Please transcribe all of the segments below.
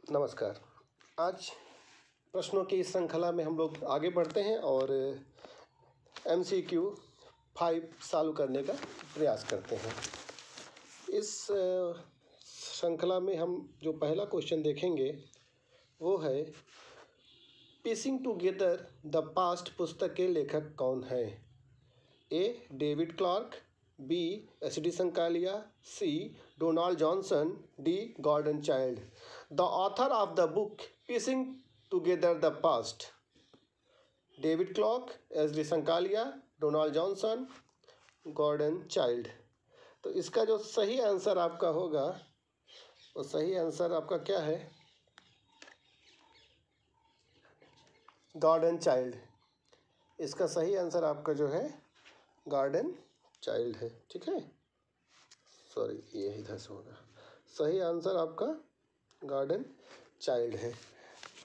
नमस्कार। आज प्रश्नों की इस श्रृंखला में हम लोग आगे बढ़ते हैं और MCQ 5 सॉल्व करने का प्रयास करते हैं। इस श्रृंखला में हम जो पहला क्वेश्चन देखेंगे वो है पीसिंग टुगेदर द पास्ट पुस्तक के लेखक कौन है? A. David Clarke, B. H.D. Sankalia, C. Donald Johnson, D. Gordon Childe. The author of the book piecing together the past, David Clarke, H.D. Sankalia, Donald Johnson, Gordon Childe. तो इसका जो सही answer आपका होगा वो सही आंसर आपका क्या है? Gordon Childe. इसका सही आंसर आपका जो है गॉर्डन चाइल्ड है। ठीक है, सॉरी ये इधर से होगा। सही आंसर आपका गॉर्डन चाइल्ड है।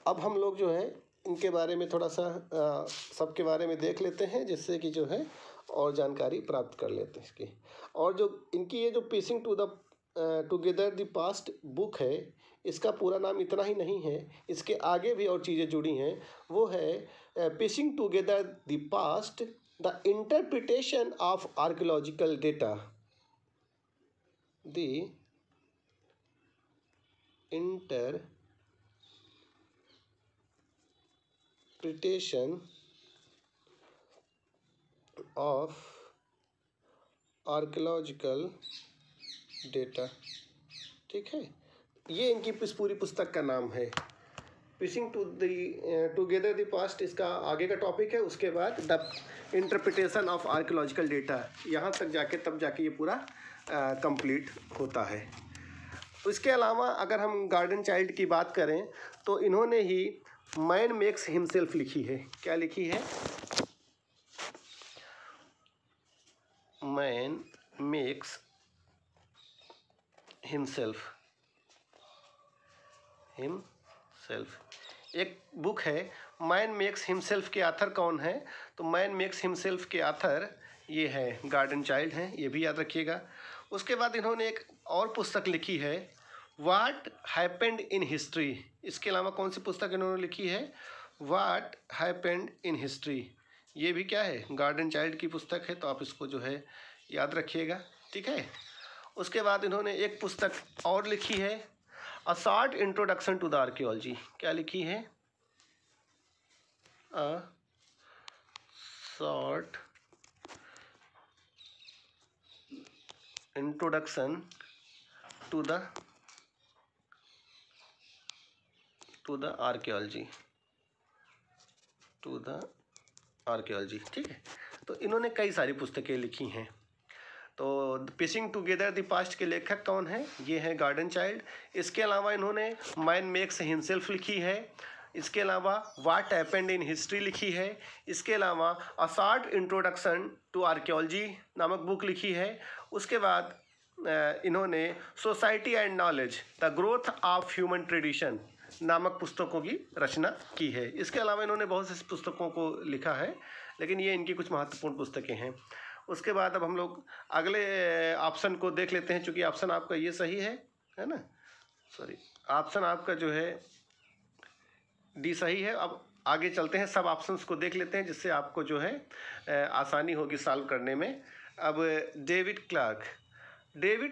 अब हम लोग जो है इनके बारे में थोड़ा सा सबके बारे में देख लेते हैं, जिससे कि जो है और जानकारी प्राप्त कर लेते हैं इसकी। और जो इनकी ये जो पीसिंग टुगेदर द पास्ट बुक है, इसका पूरा नाम इतना ही नहीं है, इसके आगे भी और चीज़ें जुड़ी हैं। वो है piecing together the past the interpretation of archaeological data, the interpretation of archaeological data। ठीक है, ये इनकी इस पूरी पुस्तक का नाम है। पीसिंग टुगेदर द पास्ट इसका आगे का टॉपिक है। उसके बाद the interpretation of archaeological data, यहाँ तक जाके तब जाके ये पूरा कंप्लीट होता है। इसके अलावा अगर हम गॉर्डन चाइल्ड की बात करें तो इन्होंने ही मैन मेक्स हिमसेल्फ लिखी है। क्या लिखी है? मैन मेक्स हिमसेल्फ एक बुक है। मैन मेक्स हिमसेल्फ के ऑथर कौन है? तो मैन मेक्स हिमसेल्फ के ऑथर ये है गॉर्डन चाइल्ड हैं, ये भी याद रखिएगा। उसके बाद इन्होंने एक और पुस्तक लिखी है व्हाट हैपेंड इन हिस्ट्री। इसके अलावा कौन सी पुस्तक इन्होंने लिखी है? What happened in history. ये भी क्या है? गॉर्डन चाइल्ड की पुस्तक है, तो आप इसको जो है याद रखिएगा। ठीक है, उसके बाद इन्होंने एक पुस्तक और लिखी है a short introduction to the archaeology. क्या लिखी है? A short introduction to the archaeology. ठीक है, तो इन्होंने कई सारी पुस्तकें लिखी हैं। तो पीसिंग टुगेदर द पास्ट के लेखक कौन है? ये है गॉर्डन चाइल्ड। इसके अलावा इन्होंने मैन मेक्स हिमसेल्फ लिखी है। इसके अलावा व्हाट हैपेंड इन हिस्ट्री लिखी है। इसके अलावा a short introduction to archaeology नामक बुक लिखी है। उसके बाद इन्होंने society and knowledge the growth of human tradition नामक पुस्तकों की रचना की है। इसके अलावा इन्होंने बहुत सी पुस्तकों को लिखा है, लेकिन ये इनकी कुछ महत्वपूर्ण पुस्तकें हैं। उसके बाद अब हम लोग अगले ऑप्शन को देख लेते हैं। चूँकि ऑप्शन आपका ये सही है ना, सॉरी ऑप्शन आपका जो है डी सही है। अब आगे चलते हैं, सब ऑप्शंस को देख लेते हैं, जिससे आपको जो है आसानी होगी सॉल्व करने में। अब डेविड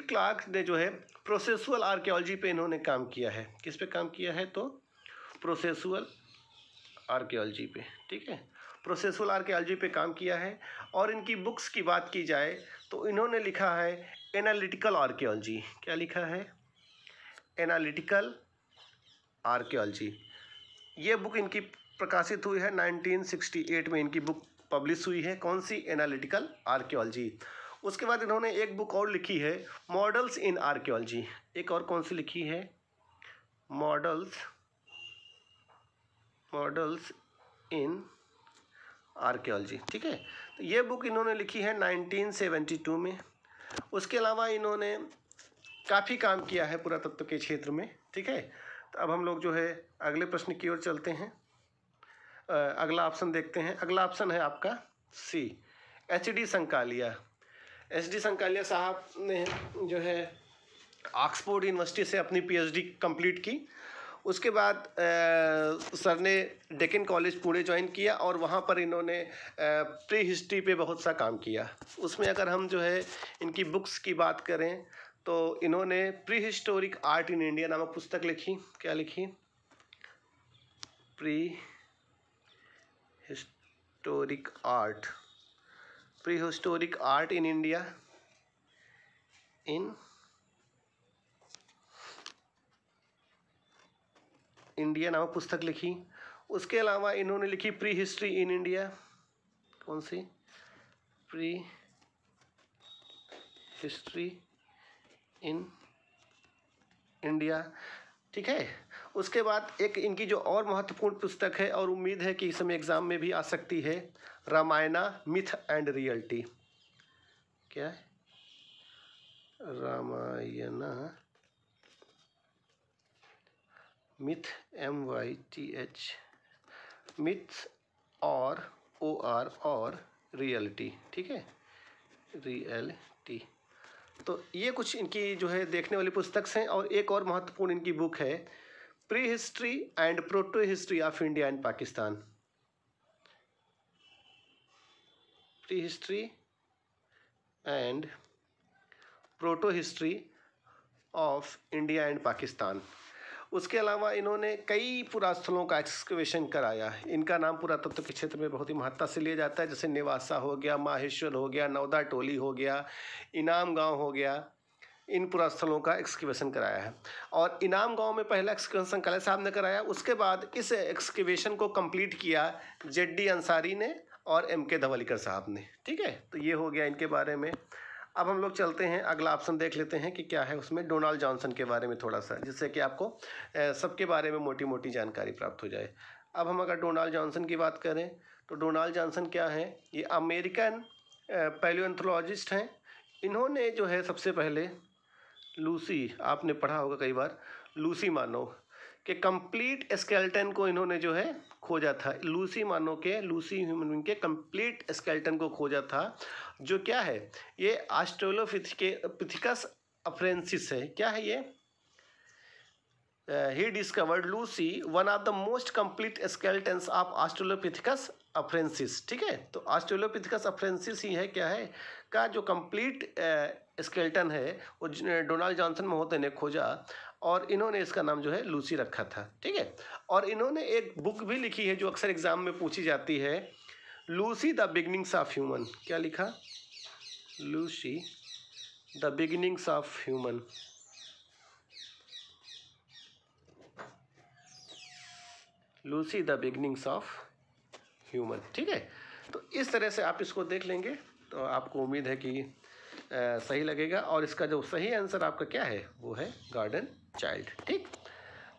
क्लार्क ने जो है प्रोसेसुअल आर्कियोलॉजी पे इन्होंने काम किया है। किस पे काम किया है? तो प्रोसेसुअल आर्कियोलॉजी पे। ठीक है, प्रोसेसुअल आर्कियोलॉजी पे काम किया है। और इनकी बुक्स की बात की जाए तो इन्होंने लिखा है एनालिटिकल आर्कियोलॉजी। क्या लिखा है? Analytical archaeology. ये बुक इनकी प्रकाशित हुई है 1968 में, इनकी बुक पब्लिश हुई है। कौन सी? Analytical archaeology. उसके बाद इन्होंने एक बुक और लिखी है मॉडल्स इन आर्कियोलॉजी। एक और कौन सी लिखी है? Models in archaeology. ठीक है, तो ये बुक इन्होंने लिखी है 1972 में। उसके अलावा इन्होंने काफ़ी काम किया है पुरातत्व के क्षेत्र में। ठीक है, तो अब हम लोग जो है अगले प्रश्न की ओर चलते हैं। अगला ऑप्शन देखते हैं। अगला ऑप्शन है आपका सी, H.D. संकालिया। H.D. संकालिया साहब ने जो है ऑक्सफोर्ड यूनिवर्सिटी से अपनी PhD कंप्लीट की। उसके बाद सर ने डेक्कन कॉलेज पुणे ज्वाइन किया और वहाँ पर इन्होंने प्री हिस्ट्री पे बहुत सा काम किया। उसमें अगर हम जो है इनकी बुक्स की बात करें तो इन्होंने pre historic art in India नामक पुस्तक लिखी। क्या लिखी? Pre historic art in India नामक पुस्तक लिखी। उसके अलावा इन्होंने लिखी प्री हिस्ट्री इन इंडिया। कौन सी? प्री हिस्ट्री इन इंडिया, ठीक है। उसके बाद एक इनकी जो और महत्वपूर्ण पुस्तक है और उम्मीद है कि इस समय एग्जाम में भी आ सकती है, रामायणा मिथ एंड रियलिटी। क्या है? रामायणा मिथ, MYTH, मिथ और OR और रियलिटी, ठीक है, रियलिटी। तो ये कुछ इनकी जो है देखने वाली पुस्तक हैं। और एक और महत्वपूर्ण इनकी बुक है pre history and proto history of India and Pakistan. Pre history and proto history of India and Pakistan. उसके अलावा इन्होंने कई पुरास्थलों का एक्सकवेशन कराया। इनका नाम पुरातत्व के क्षेत्र में बहुत ही महत्ता से लिया जाता है, जैसे नेवासा हो गया, माहेश्वर हो गया, नवदा टोली हो गया, इनाम गांव हो गया। इन पुरास्थलों का एक्सकवेशन कराया है। और इनाम गांव में पहला एक्सकवेशन काले साहब ने कराया। उसके बाद इस एक्सकवेशन को कंप्लीट किया ZD अंसारी ने और MK धवलीकर साहब ने, ठीक है। तो ये हो गया इनके बारे में। अब हम लोग चलते हैं, अगला ऑप्शन देख लेते हैं कि क्या है उसमें, डोनाल्ड जॉनसन के बारे में थोड़ा सा, जिससे कि आपको सबके बारे में मोटी मोटी जानकारी प्राप्त हो जाए। अब हम अगर डोनाल्ड जॉनसन की बात करें तो डोनाल्ड जॉनसन क्या है? ये अमेरिकन पैलियोएंथोलॉजिस्ट हैं। इन्होंने जो है सबसे पहले लूसी, आपने पढ़ा होगा कई बार, लूसी मानव के कंप्लीट स्केलेटन को इन्होंने जो है खोजा था। लूसी ह्यूमन बीइंग के कंप्लीट स्केलेटन को खोजा था, जो क्या है, ये ऑस्ट्रेलोपिथेकस अफ्रेंसिस है। क्या है ये? He discovered Lucy one of the most complete skeletons of Australopithecus afarensis, ठीक है। तो ऑस्ट्रेलोपिथेकस अफ्रेंसिस ही है, क्या है, का जो कंप्लीट स्केलेटन है वो डोनाल्ड जॉनसन महोदय ने खोजा और इन्होंने इसका नाम जो है लूसी रखा था, ठीक है। और इन्होंने एक बुक भी लिखी है जो अक्सर एग्जाम में पूछी जाती है, Lucy the beginnings of human. क्या लिखा? Lucy the beginnings of human. Lucy the beginnings of human, ठीक है। तो इस तरह से आप इसको देख लेंगे तो आपको उम्मीद है कि सही लगेगा। और इसका जो सही आंसर आपका क्या है वो है गार्डन चाइल्ड, ठीक।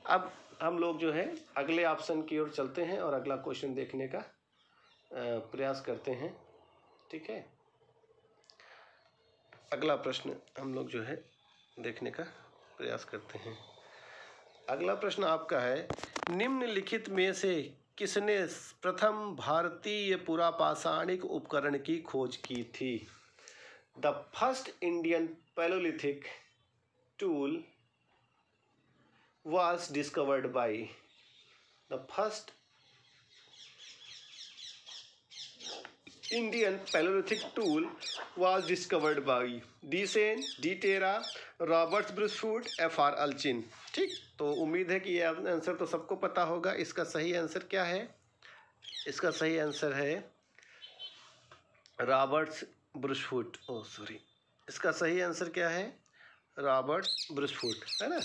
अब हम लोग जो है अगले ऑप्शन की ओर चलते हैं और अगला क्वेश्चन देखने का प्रयास करते हैं, ठीक है। अगला प्रश्न हम लोग जो है देखने का प्रयास करते हैं। अगला प्रश्न आपका है, निम्नलिखित में से किसने प्रथम भारतीय पुरापाषाणिक उपकरण की खोज की थी? The first Indian palaeolithic tool was discovered by the first Indian Paleolithic tool was discovered by Disen, D. Terra, Roberts Brushwood, F.R. Alchin, ठीक। तो उम्मीद है कि ये आंसर तो सबको पता होगा। इसका सही आंसर क्या है? इसका सही आंसर है रॉबर्ट्स ब्रुशवुड। इसका सही आंसर क्या है? रॉबर्ट्स ब्रुशवुड, है ना।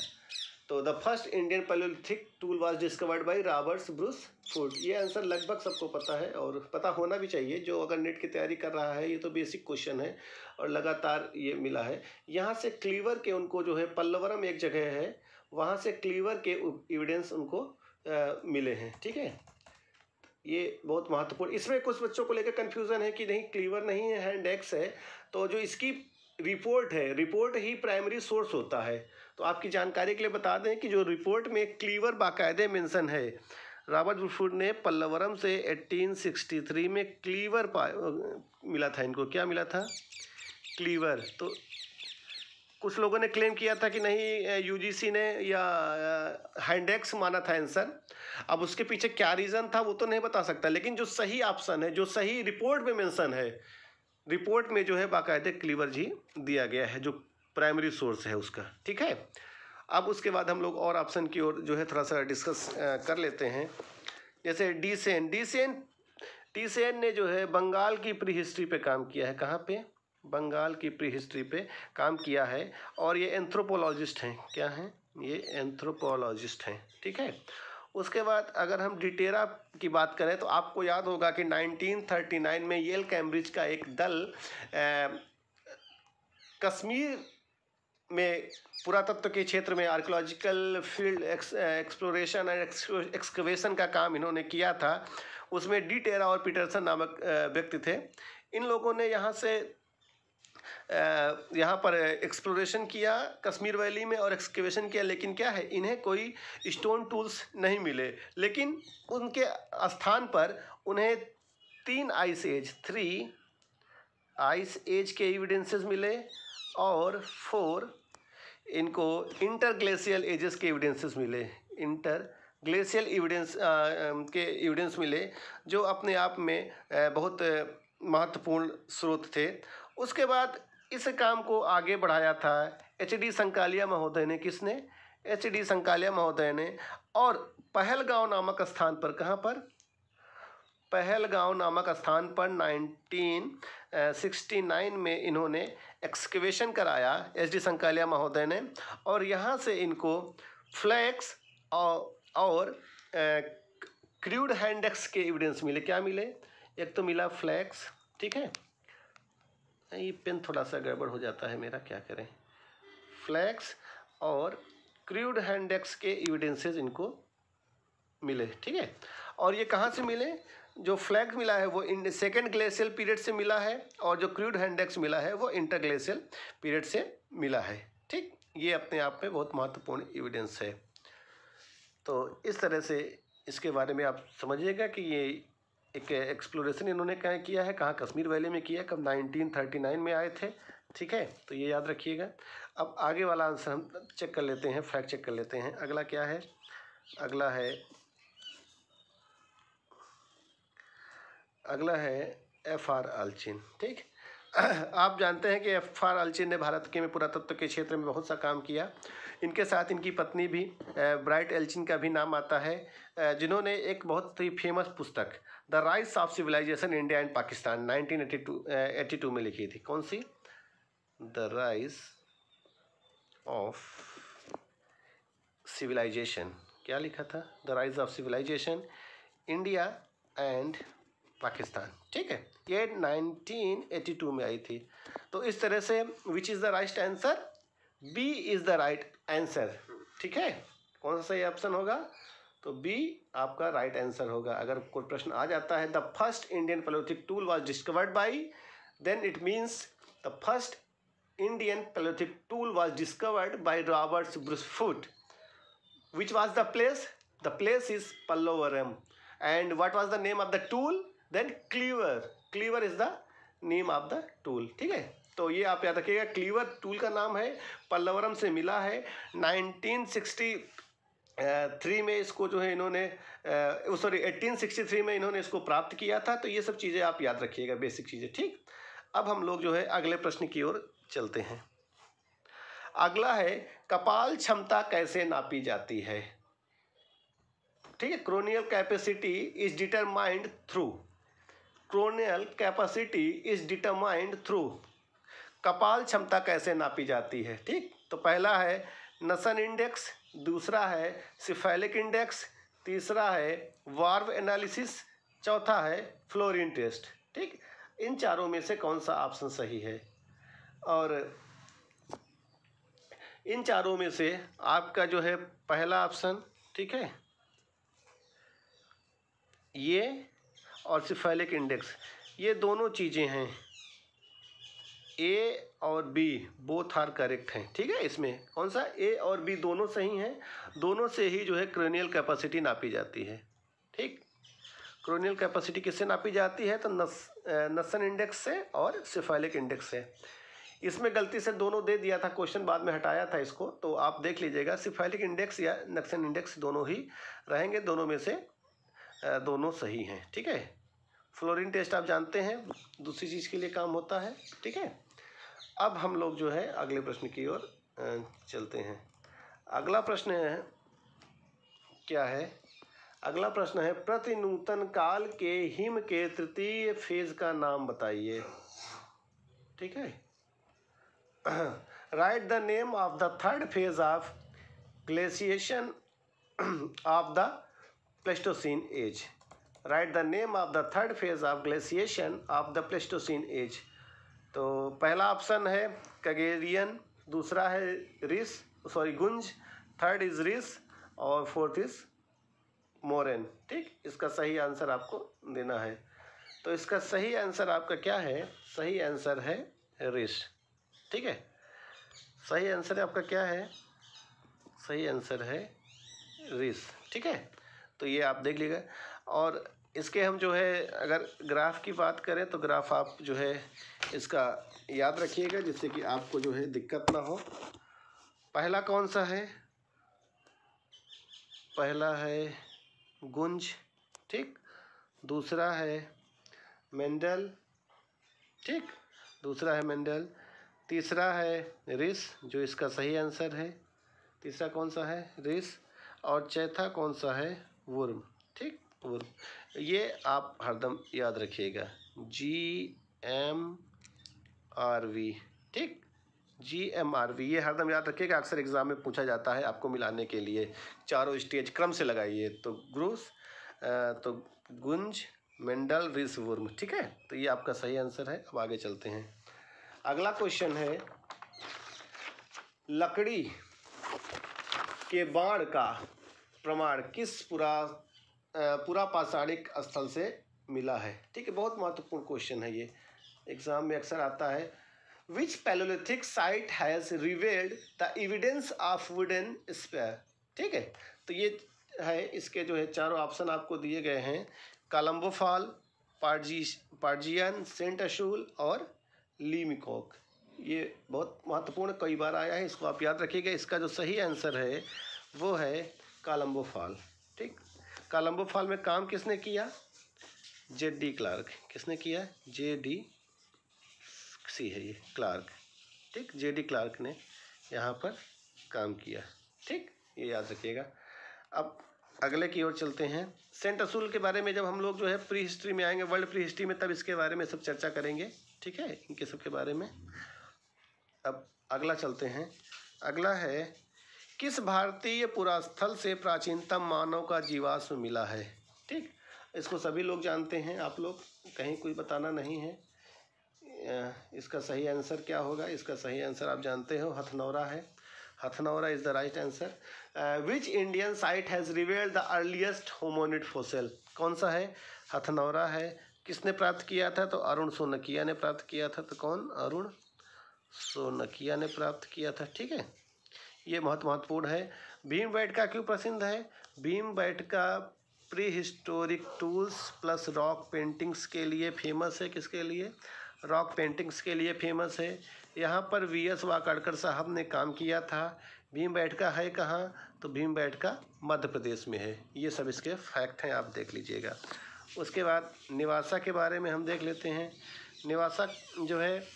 तो the first Indian palaeolithic tool was discovered by Roberts Brushwood. ये आंसर लगभग सबको पता है और पता होना भी चाहिए। जो अगर नेट की तैयारी कर रहा है, ये तो बेसिक क्वेश्चन है और लगातार ये मिला है। यहाँ से क्लीवर के उनको जो है, पल्लवरम एक जगह है, वहाँ से क्लीवर के एविडेंस उनको मिले हैं, ठीक है। ये बहुत महत्वपूर्ण। इसमें कुछ बच्चों को लेकर कन्फ्यूज़न है कि नहीं, क्लीवर नहीं है, हैंड एक्स है। तो जो इसकी रिपोर्ट है, रिपोर्ट ही प्राइमरी सोर्स होता है। तो आपकी जानकारी के लिए बता दें कि जो रिपोर्ट में क्लीवर बाकायदे मेंशन है, रॉबर्ट ब्रुशवुड ने पल्लवरम से 1863 में क्लीवर मिला था इनको। क्या मिला था? क्लीवर। तो कुछ लोगों ने क्लेम किया था कि नहीं, यूजीसी ने या हैंडेक्स माना था आंसर। अब उसके पीछे क्या रीज़न था वो तो नहीं बता सकता, लेकिन जो सही ऑप्शन है, जो सही रिपोर्ट में मेंशन है, रिपोर्ट में जो है बाकायदे क्लीवर्ज ही दिया गया है, जो प्राइमरी सोर्स है उसका। ठीक है, अब उसके बाद हम लोग और ऑप्शन की ओर जो है थोड़ा सा डिस्कस कर लेते हैं। जैसे डीसेन ने जो है बंगाल की प्री हिस्ट्री पे काम किया है। कहाँ पे? बंगाल की प्री हिस्ट्री पे काम किया है, और ये एंथ्रोपोलॉजिस्ट हैं। क्या हैं? ये एंथ्रोपोलॉजिस्ट हैं। ठीक है, उसके बाद अगर हम डिटेरा की बात करें तो आपको याद होगा कि 1939 में येल कैम्ब्रिज का एक दल कश्मीर में पुरातत्व के क्षेत्र में archaeological field exploration and excavation का काम इन्होंने किया था। उसमें डिटेरा और पीटरसन नामक व्यक्ति थे। इन लोगों ने यहाँ पर एक्सप्लोरेशन किया कश्मीर वैली में और एक्सकवेशन किया, लेकिन क्या है, इन्हें कोई स्टोन टूल्स नहीं मिले। लेकिन उनके स्थान पर उन्हें 3 आइस एज के एविडेंसेस मिले और 4 इनको इंटरग्लेशियल एजेस के एविडेंसेस मिले। इंटरग्लेशियल एविडेंस मिले, जो अपने आप में बहुत महत्वपूर्ण स्रोत थे। उसके बाद इस काम को आगे बढ़ाया था एच.डी. संकालिया महोदय ने। किसने? एच.डी. संकालिया महोदय ने। और पहलगांव नामक स्थान पर, कहाँ पर? पहलगांव नामक स्थान पर 1969 में इन्होंने एक्सकवेशन कराया, एच.डी. संकालिया महोदय ने। और यहाँ से इनको फ्लैक्स और क्रूड हैंडेक्स के एविडेंस मिले। क्या मिले? एक तो मिला फ्लैक्स, ठीक है, ये पेन थोड़ा सा गड़बड़ हो जाता है मेरा, क्या करें, फ्लैक्स और क्रूड हैंडेक्स के एविडेंसेस इनको मिले। ठीक है, और ये कहाँ से मिले? जो फ्लैग मिला है वो सेकेंड ग्लेशियल पीरियड से मिला है, और जो क्रूड हैंडेक्स मिला है वो इंटरग्लेशियल पीरियड से मिला है। ठीक, ये अपने आप में बहुत महत्वपूर्ण एविडेंस है। तो इस तरह से इसके बारे में आप समझिएगा कि ये एक एक्सप्लोरेशन इन्होंने कहाँ किया है, कहाँ? कश्मीर वैली में किया है। कब? 1939 में आए थे। ठीक है, तो ये याद रखिएगा। अब आगे वाला आंसर हम चेक कर लेते हैं, फैक्ट चेक कर लेते हैं। अगला क्या है? अगला है F.R. आल्चिन। ठीक, आप जानते हैं कि F.R. आल्चिन ने भारत के में पुरातत्व के क्षेत्र में बहुत सा काम किया। इनके साथ इनकी पत्नी भी ब्राइट एल्चिन का भी नाम आता है, जिन्होंने एक बहुत ही फेमस पुस्तक the rise of civilisation India and Pakistan 1982 में लिखी थी। कौन सी? The rise of civilisation. क्या लिखा था? The rise of civilisation India and Pakistan. ठीक है, ये 1982 में आई थी। तो इस तरह से which is the right answer? B is the right answer. ठीक है, कौन सा सही ऑप्शन होगा? तो बी आपका राइट आंसर होगा। अगर कोई प्रश्न आ जाता है the first Indian palaeolithic tool was discovered by, then it means the first Indian palaeolithic tool was discovered by Robert Bruce Foote. Which was the place? The place is Pallavaram. And what was the name of the tool? Then cleaver. Cleaver is the name of the tool. ठीक है, तो ये आप याद रखिएगा, cleaver tool का नाम है, पल्लवरम से मिला है। 1963 में इसको जो है इन्होंने 1863 में इन्होंने इसको प्राप्त किया था। तो ये सब चीज़ें आप याद रखिएगा, बेसिक चीज़ें। ठीक, अब हम लोग जो है अगले प्रश्न की ओर चलते हैं। अगला है कपाल क्षमता कैसे नापी जाती है? ठीक है, cranial capacity is determined through. Cranial capacity is determined through. कपाल क्षमता कैसे नापी जाती है? ठीक, तो पहला है नसन इंडेक्स, दूसरा है सिफेलिक इंडेक्स, तीसरा है वार्व एनालिसिस, चौथा है फ्लोरीन टेस्ट। ठीक, इन चारों में से कौन सा ऑप्शन सही है? और इन चारों में से आपका जो है पहला ऑप्शन, ठीक है, ये और सिफेलिक इंडेक्स, ये दोनों चीज़ें हैं, ए और बी बोथ आर करेक्ट हैं। ठीक है, इसमें कौन सा? ए और बी दोनों सही हैं। दोनों से ही जो है क्रोनियल कैपेसिटी नापी जाती है। ठीक, क्रोनियल कैपेसिटी किससे नापी जाती है? तो नसन इंडेक्स से और सिफेलिक इंडेक्स से। इसमें गलती से दोनों दे दिया था, क्वेश्चन बाद में हटाया था इसको, तो आप देख लीजिएगा। सिफालिक इंडेक्स या नक्सन इंडेक्स दोनों ही रहेंगे, दोनों में से दोनों सही हैं। ठीक है, फ्लोरीन टेस्ट आप जानते हैं दूसरी चीज़ के लिए काम होता है। ठीक है, अब हम लोग जो है अगले प्रश्न की ओर चलते हैं। अगला प्रश्न है क्या है? अगला प्रश्न है प्रतिनूतन काल के हिम के तृतीय फेज का नाम बताइए। ठीक है, write the name of the third phase of glaciation of the Pleistocene age. Write the name of the third phase of glaciation of the Pleistocene age. तो पहला ऑप्शन है कगेरियन, दूसरा है गुंज, थर्ड इज रिस और फोर्थ इज मोरेन। ठीक, इसका सही आंसर आपको देना है। तो इसका सही आंसर आपका क्या है? सही आंसर है रिस। ठीक है, सही आंसर आपका क्या है? सही आंसर है रिस। ठीक है, तो ये आप देख लीजिएगा। और इसके हम जो है अगर ग्राफ की बात करें तो ग्राफ आप जो है इसका याद रखिएगा, जिससे कि आपको जो है दिक्कत ना हो। पहला कौन सा है? पहला है गुंज। ठीक, दूसरा है मेंडल। ठीक, दूसरा है मेंडल, तीसरा है रिस जो इसका सही आंसर है। तीसरा कौन सा है? रिस। और चौथा कौन सा है? वुर्म। ठीक, वुर्म। ये आप हरदम याद रखिएगा, GMRV। ठीक, GMRV ये हरदम याद रखिएगा, अक्सर एग्जाम में पूछा जाता है आपको मिलाने के लिए। चारों स्टेज क्रम से लगाइए, तो ग्रूस, तो गुंज, मेंडल, रिस, वुर्म। ठीक है, तो ये आपका सही आंसर है। अब आगे चलते हैं। अगला क्वेश्चन है लकड़ी के बाण का प्रमाण किस पूरा पाषाणिक स्थल से मिला है? ठीक है, बहुत महत्वपूर्ण क्वेश्चन है ये, एग्जाम में अक्सर आता है। Which palaeolithic site has revealed the evidence of wooden spear? ठीक है, तो ये है, इसके जो है चारों ऑप्शन आपको दिए गए हैं, कोलंबो फॉल, पार्जियन, सेंट अशूल और लीमिकोक। ये बहुत महत्वपूर्ण, कई बार आया है, इसको आप याद रखिएगा। इसका जो सही आंसर है वो है कोलंबो फॉल। ठीक, कोलंबो फॉल में काम किसने किया? JD Clark. किसने किया? JD है ये क्लार्क। ठीक, JD क्लार्क ने यहाँ पर काम किया। ठीक, ये याद रखिएगा। अब अगले की ओर चलते हैं। सेंट असूल के बारे में जब हम लोग जो है प्री हिस्ट्री में आएंगे, वर्ल्ड प्री हिस्ट्री में, तब इसके बारे में सब चर्चा करेंगे। ठीक है, इनके सब के बारे में। अब अगला चलते हैं। अगला है किस भारतीय पुरास्थल से प्राचीनतम मानव का जीवाश्म मिला है? ठीक, इसको सभी लोग जानते हैं, आप लोग कहीं कोई बताना नहीं है। इसका सही आंसर क्या होगा? इसका सही आंसर आप जानते हो, हथनौरा है। Hathnora is the right answer. Which Indian site has revealed the earliest hominid fossil? कौन सा है? हथनौरा है। किसने प्राप्त किया था? तो अरुण सोनकिया ने प्राप्त किया था। तो कौन? अरुण सोनकिया ने प्राप्त किया था। ठीक है, ये महत्वपूर्ण है। भीमबेटका क्यों प्रसिद्ध है? Bhimbetka pre historic tools plus rock paintings के लिए फेमस है। किसके लिए? रॉक पेंटिंग्स के लिए फेमस है। यहाँ पर VS वाकड़कर साहब ने काम किया था। भीमबेटका है कहाँ? तो भीमबेटका मध्य प्रदेश में है। ये सब इसके फैक्ट हैं, आप देख लीजिएगा। उसके बाद निवासा के बारे में हम देख लेते हैं। निवासा जो है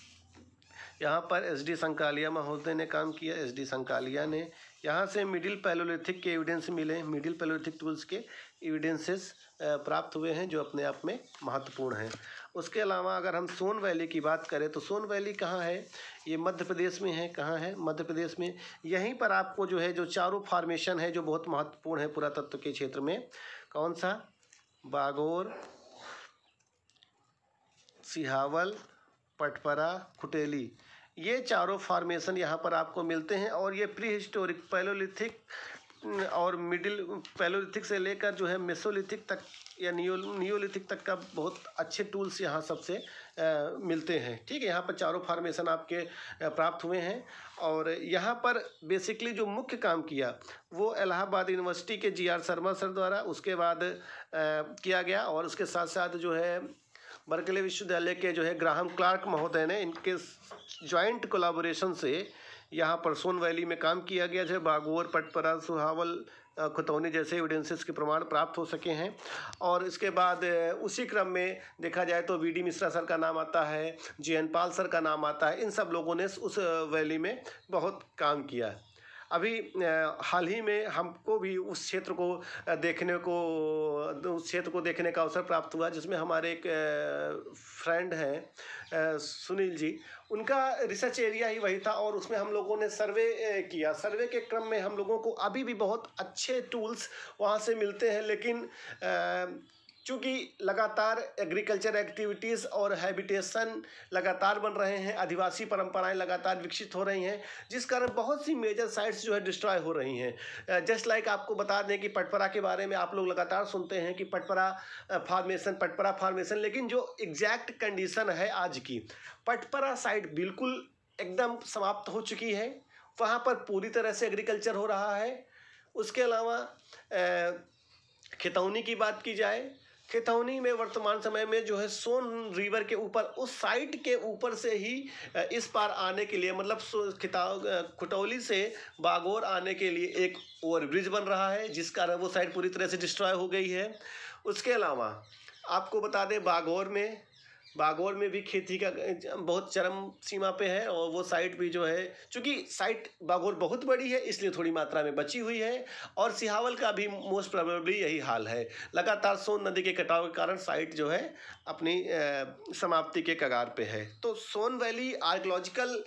यहाँ पर SD संकालिया महोदय ने काम किया। SD संकालिया ने यहाँ से मिडिल पैलोलिथिक के एविडेंस मिले, मिडिल पैलोलिथिक टूल्स के एविडेंसेस प्राप्त हुए हैं, जो अपने आप में महत्वपूर्ण हैं। उसके अलावा अगर हम सोन वैली की बात करें तो सोन वैली कहाँ है? ये मध्य प्रदेश में है। कहाँ है? मध्य प्रदेश में। यहीं पर आपको जो है जो चारों फॉर्मेशन है जो बहुत महत्वपूर्ण है पुरातत्व के क्षेत्र में। कौन सा? बागोर, सिहावल, पटपरा, खुटेली, ये चारों फॉर्मेशन यहाँ पर आपको मिलते हैं। और ये प्री हिस्टोरिक पैलोलिथिक और मिडिल पैलोलिथिक से लेकर जो है मेसोलिथिक तक या नियोलिथिक तक का बहुत अच्छे टूल्स यहाँ सबसे मिलते हैं। ठीक है, यहाँ पर चारों फॉर्मेशन आपके प्राप्त हुए हैं। और यहाँ पर बेसिकली जो मुख्य काम किया वो इलाहाबाद यूनिवर्सिटी के GR शर्मा सर द्वारा उसके बाद किया गया। और उसके साथ साथ जो है बर्कले विश्वविद्यालय के जो है ग्राहम क्लार्क महोदय ने इनके जॉइंट कोलाबोरेशन से यहाँ पर सोन वैली में काम किया गया है। बागोर, पटपरा, सुहावल, खतौनी जैसे एविडेंसेस के प्रमाण प्राप्त हो सके हैं। और इसके बाद उसी क्रम में देखा जाए तो वी डी मिश्रा सर का नाम आता है, जे एन पाल सर का नाम आता है। इन सब लोगों ने उस वैली में बहुत काम किया है। अभी हाल ही में हमको भी उस क्षेत्र को देखने का अवसर प्राप्त हुआ, जिसमें हमारे एक फ्रेंड हैं सुनील जी, उनका रिसर्च एरिया ही वही था और उसमें हम लोगों ने सर्वे किया। सर्वे के क्रम में हम लोगों को अभी भी बहुत अच्छे टूल्स वहाँ से मिलते हैं, लेकिन चूँकि लगातार एग्रीकल्चर एक्टिविटीज़ और हैबिटेशन लगातार बन रहे हैं, आदिवासी परंपराएं लगातार विकसित हो रही हैं, जिस कारण बहुत सी मेजर साइट्स जो है डिस्ट्रॉय हो रही हैं। जस्ट लाइक आपको बता दें कि पटपरा के बारे में आप लोग लगातार सुनते हैं कि पटपरा फार्मेशन, लेकिन जो एग्जैक्ट कंडीशन है आज की, पटपरा साइट बिल्कुल एकदम समाप्त हो चुकी है। वहाँ पर पूरी तरह से एग्रीकल्चर हो रहा है। उसके अलावा खितौनी की बात की जाए, खितौनी में वर्तमान समय में जो है सोन रिवर के ऊपर, उस साइट के ऊपर से ही इस पार आने के लिए, मतलब खुटौली से बागोर आने के लिए एक ओवरब्रिज बन रहा है, जिस कारण वो साइट पूरी तरह से डिस्ट्रॉय हो गई है। उसके अलावा आपको बता दें बागोर में भी खेती का बहुत चरम सीमा पे है और वो साइट भी जो है, चूँकि साइट बागोर बहुत बड़ी है इसलिए थोड़ी मात्रा में बची हुई है। और सिहावल का भी मोस्ट प्रोबेबली यही हाल है। लगातार सोन नदी के कटाव के कारण साइट जो है अपनी समाप्ति के कगार पे है। तो सोन वैली आर्कियोलॉजिकल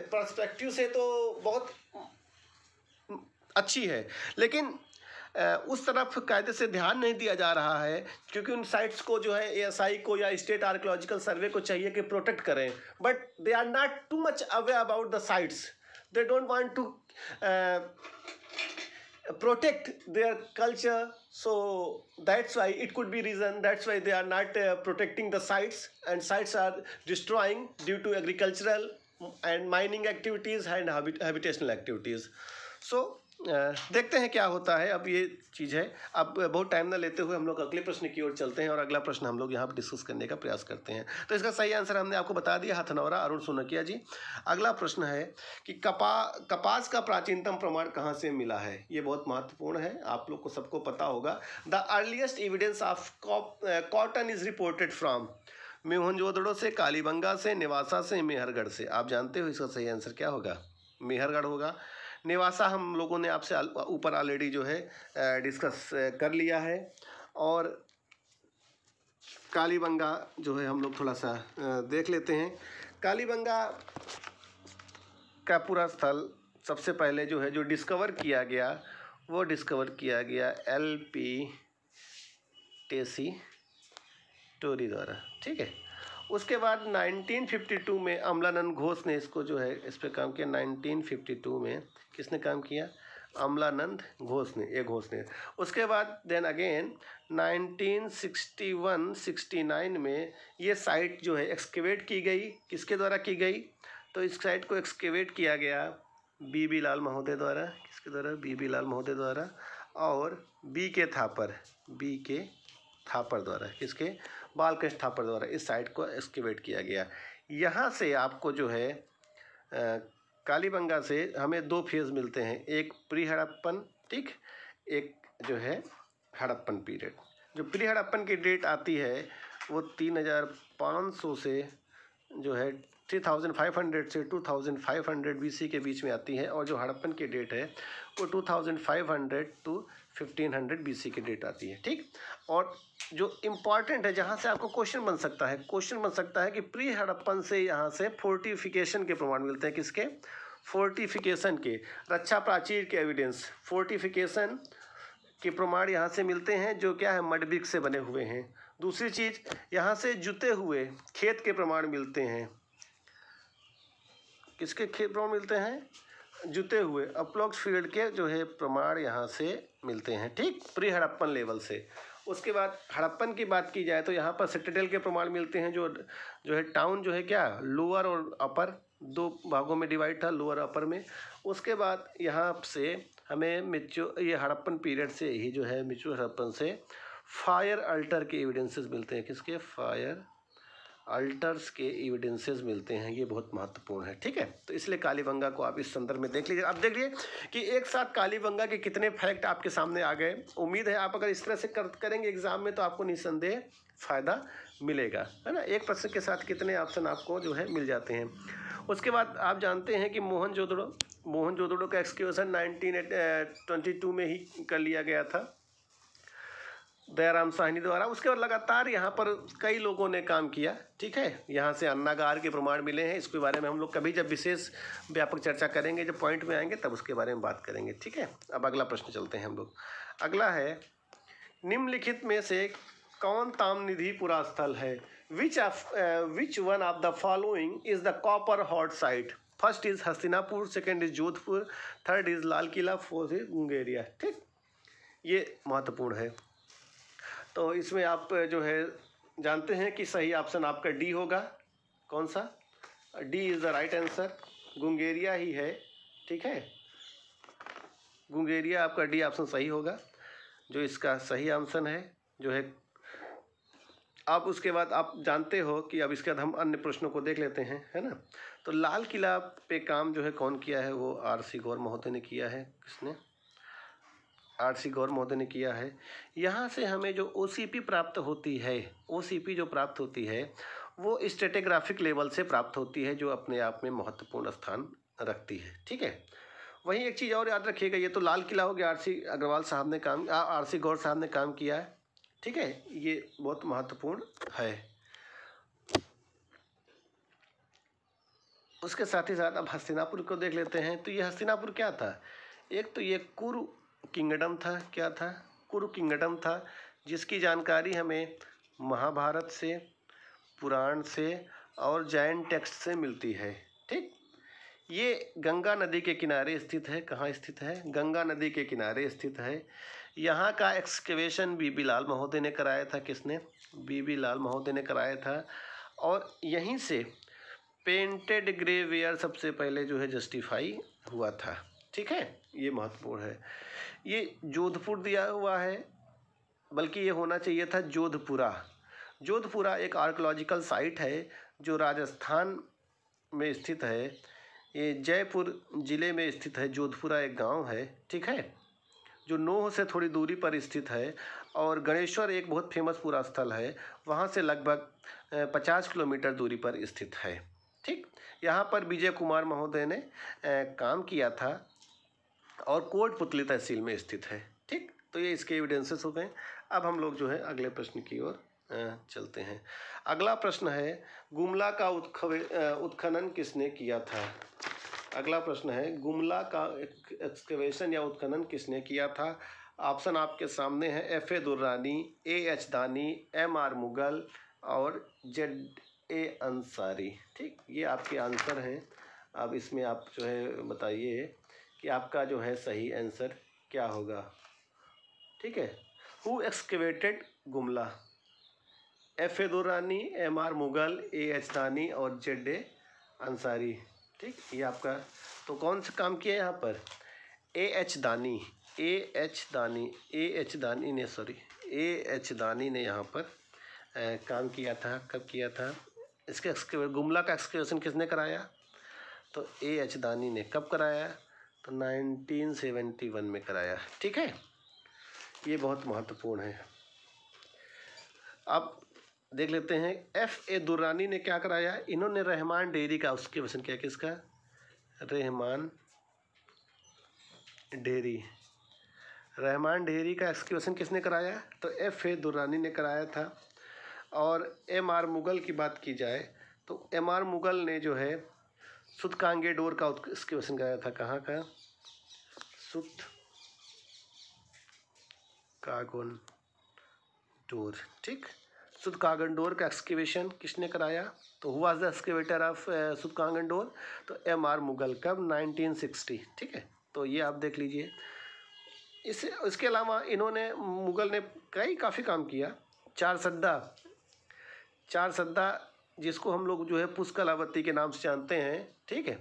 पर्सपेक्टिव से तो बहुत अच्छी है, लेकिन उस तरफ कायदे से ध्यान नहीं दिया जा रहा है, क्योंकि उन साइट्स को जो है एएसआई को या स्टेट आर्कियोलॉजिकल सर्वे को चाहिए कि प्रोटेक्ट करें, but they are not too much aware about the sites. They don't want to protect their culture, so that's why it could be reason, that's why they are not protecting the sites, and sites are destroying due to agricultural and mining activities and habitational activities. So देखते हैं क्या होता है। अब ये चीज़ है। अब बहुत टाइम ना लेते हुए हम लोग अगले प्रश्न की ओर चलते हैं और अगला प्रश्न हम लोग यहाँ पर डिस्कस करने का प्रयास करते हैं। तो इसका सही आंसर हमने आपको बता दिया, हथनौरा, अरुण सोनकिया जी। अगला प्रश्न है कि कपास का प्राचीनतम प्रमाण कहाँ से मिला है। ये बहुत महत्वपूर्ण है, आप लोग को सबको पता होगा। The earliest evidence of cotton is reported from Mohenjodaro से, कालीबंगा से, नेवासा से, मेहरगढ़ से। आप जानते हो इसका सही आंसर क्या होगा? मेहरगढ़ होगा। नेवासा हम लोगों ने आपसे ऊपर ऑलरेडी जो है डिस्कस कर लिया है, और कालीबंगा जो है हम लोग थोड़ा सा देख लेते हैं। कालीबंगा का पूरा स्थल सबसे पहले जो है जो डिस्कवर किया गया, वो डिस्कवर किया गया LP टेसी टोरी द्वारा, ठीक है। उसके बाद 1952 में अमलानंद घोष ने इसको जो है इस पर काम किया। 1952 में किसने काम किया? अमलानंद घोष ने। उसके बाद देन अगेन 1961-69 में ये साइट जो है एक्सकेवेट की गई। किसके द्वारा की गई? तो इस साइट को एक्सकेवेट किया गया BB लाल महोदय द्वारा। किसके द्वारा? BB लाल महोदय द्वारा। और BK थापर द्वारा। किसके? बालकृष्ण थापर द्वारा इस साइट को एक्सकेवेट किया गया। यहाँ से आपको जो है कालीबंगा से हमें 2 फेज़ मिलते हैं, एक प्री हड़प्पन, ठीक, एक जो है हड़प्पन पीरियड। जो प्री हड़प्पन की डेट आती है वो 3500 से जो है 3500 से 2500 BC के बीच में आती है, और जो हड़प्पन की डेट है वो 2500 to 1500 BC की डेट आती है, ठीक। और जो इम्पॉर्टेंट है, जहाँ से आपको क्वेश्चन बन सकता है कि प्री हड़प्पन से यहाँ से फोर्टिफिकेशन के प्रमाण मिलते हैं। किसके? फोर्टिफिकेशन के, रक्षा प्राचीर के एविडेंस, फोर्टिफिकेशन के प्रमाण यहाँ से मिलते हैं, जो क्या है मड ब्रिक से बने हुए हैं। दूसरी चीज़, यहाँ से जुते हुए खेत के प्रमाण मिलते हैं। किसके खेत प्रमाण मिलते हैं? जुते हुए अप्लॉक्स फील्ड के जो है प्रमाण यहाँ से मिलते हैं, ठीक, प्री हड़प्पन लेवल से। उसके बाद हड़प्पन की बात की जाए तो यहाँ पर सिटाडेल के प्रमाण मिलते हैं, जो है टाउन जो है क्या लोअर और अपर 2 भागों में डिवाइड था, लोअर अपर में। उसके बाद यहाँ से हमें ये हड़प्पन पीरियड से ही जो है मिचू हड़प्पन से फायर अल्टर के एविडेंसेस मिलते हैं। किसके? फायर अल्टर्स के एविडेंसेस मिलते हैं। ये बहुत महत्वपूर्ण है, ठीक है। तो इसलिए कालीबंगा को आप इस संदर्भ में देख लीजिए। अब देख लीजिए कि एक साथ कालीबंगा के कितने फैक्ट आपके सामने आ गए। उम्मीद है आप अगर इस तरह से करेंगे एग्जाम में तो आपको निस्संदेह फायदा मिलेगा, है ना। एक प्रश्न के साथ कितने ऑप्शन आपको जो है मिल जाते हैं। उसके बाद आप जानते हैं कि मोहनजोदड़ो का एक्सक्यूशन 1922 में ही कर लिया गया था दयाराम साहनी द्वारा। उसके बाद लगातार यहाँ पर कई लोगों ने काम किया, ठीक है। यहाँ से अन्नागार के प्रमाण मिले हैं। इसके बारे में हम लोग कभी जब विशेष व्यापक चर्चा करेंगे, जब पॉइंट में आएंगे तब उसके बारे में बात करेंगे, ठीक है। अब अगला प्रश्न चलते हैं हम लोग। अगला है, निम्नलिखित में से कौन ताम्रनिधि पुरा स्थल है? Which one of the following is the copper hoard site? First is Hastinapur, second is Jodhpur, third is Lal Qila, fourth is Gungeria, ठीक। ये महत्वपूर्ण है। तो इसमें आप जो है जानते हैं कि सही ऑप्शन आपका डी होगा। कौन सा? D is the right answer. Gungeria ही है, ठीक है। गुंगेरिया आपका डी ऑप्शन सही होगा, जो इसका सही ऑप्शन है जो है। अब उसके बाद आप जानते हो कि अब इसके बाद हम अन्य प्रश्नों को देख लेते हैं, है ना। तो लाल किला पे काम जो है कौन किया है? वो आर.सी. गौर महोदय ने किया है। किसने? आर.सी. गौर महोदय ने किया है। यहाँ से हमें जो OCP प्राप्त होती है, OCP जो प्राप्त होती है वो स्ट्रेटिग्राफिक लेवल से प्राप्त होती है, जो अपने आप में महत्वपूर्ण स्थान रखती है, ठीक है। वहीं एक चीज़ और याद रखिएगा, ये तो लाल किला हो गया, आर.सी. अग्रवाल साहब ने काम, आर.सी. गौर साहब ने काम किया है, ठीक है। ये बहुत महत्वपूर्ण है। उसके साथ ही साथ अब हस्तिनापुर को देख लेते हैं। तो ये हस्तिनापुर क्या था? एक तो ये कुरु किंगडम था। क्या था? कुरु किंगडम था, जिसकी जानकारी हमें महाभारत से, पुराण से और जैन टेक्स्ट से मिलती है, ठीक। ये गंगा नदी के किनारे स्थित है। कहाँ स्थित है? गंगा नदी के किनारे स्थित है। यहाँ का एक्सकेवेशन बीबी लाल महोदय ने कराया था। किसने? बीबी लाल महोदय ने कराया था। और यहीं से पेंटेड ग्रेवियर सबसे पहले जो है जस्टिफाई हुआ था, ठीक है। ये महत्वपूर्ण है। ये जोधपुर दिया हुआ है, बल्कि ये होना चाहिए था जोधपुरा। जोधपुरा एक आर्कियोलॉजिकल साइट है जो राजस्थान में स्थित है। ये जयपुर जिले में स्थित है। जोधपुरा एक गांव है, ठीक है, जो नोह से थोड़ी दूरी पर स्थित है। और गणेश्वर एक बहुत फेमस पुरा स्थल है, वहाँ से लगभग 50 किलोमीटर दूरी पर स्थित है, ठीक। यहाँ पर विजय कुमार महोदय ने काम किया था और कोटपुतली तहसील में स्थित है, ठीक। तो ये इसके एविडेंसेस हो गए। अब हम लोग जो है अगले प्रश्न की ओर चलते हैं। अगला प्रश्न है, गुमला का उत्खनन किसने किया था? अगला प्रश्न है, गुमला का एक्सकवेशन या उत्खनन किसने किया था? ऑप्शन आपके सामने है। F.A. दुर्रानी, A.H. दानी, M.R. मुगल और Z.A. अंसारी, ठीक। ये आपके आंसर हैं। अब इसमें आप जो है बताइए कि आपका जो है सही आंसर क्या होगा, ठीक है। Who excavated Gumla? F.A. Durrani, M.R. Mughal, A.H. दानी और Z.A. अंसारी, ठीक। ये आपका तो कौन सा काम किया यहाँ पर? A.H. दानी ने यहाँ पर काम किया था। कब किया था? इसके गुमला का एक्सकेवेशन किसने कराया? तो A.H. दानी ने। कब कराया? तो 1971 में कराया, ठीक है। ये बहुत महत्वपूर्ण है। अब देख लेते हैं F.A. दुर्रानी ने क्या कराया। इन्होंने रहमान डेयरी का एक्सकेवेशन किया। किसका? रहमान डेयरी का एक्सकेवेशन किसने कराया? तो F.A. दुर्रानी ने कराया था। और M.R. मुगल की बात की जाए तो M.R. मुगल ने जो है सुतकांगेडोर का एक्सकेवेशन कराया था। कहाँ का? सुतकागनडोर, ठीक। सुतकागनडोर का एक्सकेवेशन किसने कराया? तो who was the excavator of सुतकागनडोर? तो M.R. मुगल। कब? 1960, ठीक है। तो ये आप देख लीजिए। इसके अलावा इन्होंने, मुगल ने काफ़ी काम किया। चार सद्दा जिसको हम लोग जो है पुष्कलावती के नाम से जानते हैं, ठीक है।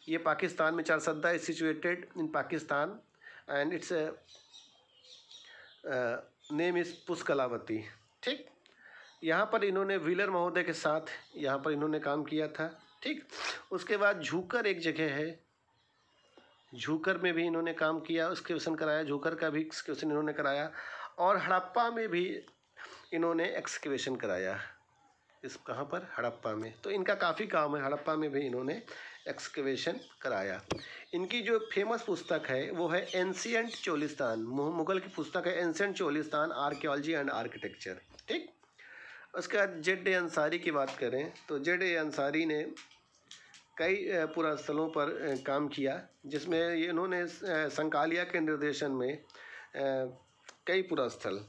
ये पाकिस्तान में Charsadda is situated in Pakistan and it's name is Pushkalavati. ठीक, यहाँ पर इन्होंने व्हीलर महोदय के साथ यहाँ पर इन्होंने काम किया था। ठीक, उसके बाद झूकर एक जगह है, झूकर में भी इन्होंने काम किया, एक्सकेवेशन कराया, झूकर का भी एक्सकेवेशन इन्होंने कराया। और हड़प्पा में भी इन्होंने एक्सकेवेशन कराया। इस कहाँ पर? हड़प्पा में। तो इनका काफ़ी काम है, हड़प्पा में भी इन्होंने एक्सकेवेशन कराया। इनकी जो फेमस पुस्तक है वो है एंशिएंट चोलिस्तान, मुगल की पुस्तक है ancient Cholistan archaeology and architecture. ठीक, उसके बाद जेड.ए. अंसारी की बात करें तो जेड.ए. अंसारी ने कई पुरास्थलों पर काम किया, जिसमें इन्होंने संकालिया के निर्देशन में कई पुरास्थल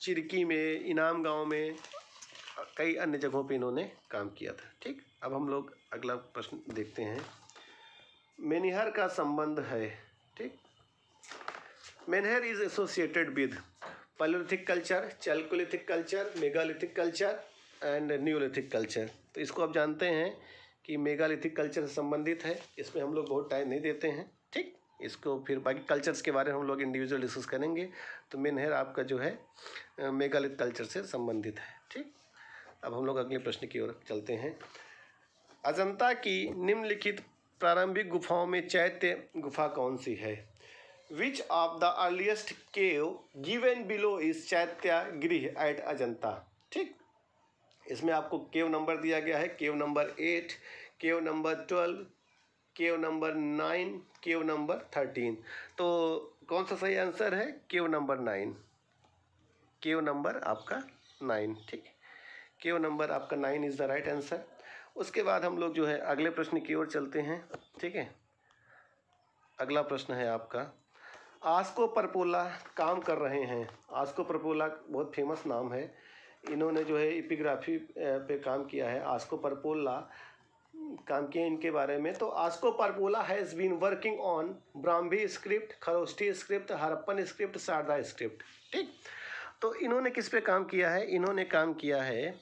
चिरकी में, इनाम गांव में, कई अन्य जगहों पे इन्होंने काम किया था। ठीक, अब हम लोग अगला प्रश्न देखते हैं। मेनिहर का संबंध है। ठीक, menhir is associated with palaeolithic culture, chalcolithic culture, megalithic culture and neolithic culture. तो इसको आप जानते हैं कि मेगालिथिक कल्चर से संबंधित है, इसमें हम लोग बहुत टाइम नहीं देते हैं। ठीक, इसको फिर बाकी कल्चर्स के बारे में हम लोग इंडिविजुअल डिस्कस करेंगे। तो मेनिहर आपका जो है मेगालिथ कल्चर से संबंधित है। ठीक, अब हम लोग अगले प्रश्न की ओर चलते हैं। अजंता की निम्नलिखित प्रारंभिक गुफाओं में चैत्य गुफा कौन सी है? Which of the earliest cave given below is चैत्य गृह एट अजंता। ठीक, इसमें आपको केव नंबर दिया गया है, केव नंबर 8, केव नंबर 12, केव नंबर 9, केव नंबर 13। तो कौन सा सही आंसर है? केव नंबर 9, केव नंबर आपका 9। ठीक, केव नंबर आपका 9 इज़ द राइट आंसर। उसके बाद हम लोग जो है अगले प्रश्न की ओर चलते हैं। ठीक है, अगला प्रश्न है आपका, आस्को परपोला काम कर रहे हैं। आस्को परपोला बहुत फेमस नाम है, इन्होंने जो है एपिग्राफी पे काम किया है। आस्को परपोला काम किए इनके बारे में। तो Asko Parpola has been working on Brahmi script, Kharosthi script, Harappan script, Sharada script. ठीक, तो इन्होंने किस पे काम किया है? इन्होंने काम किया है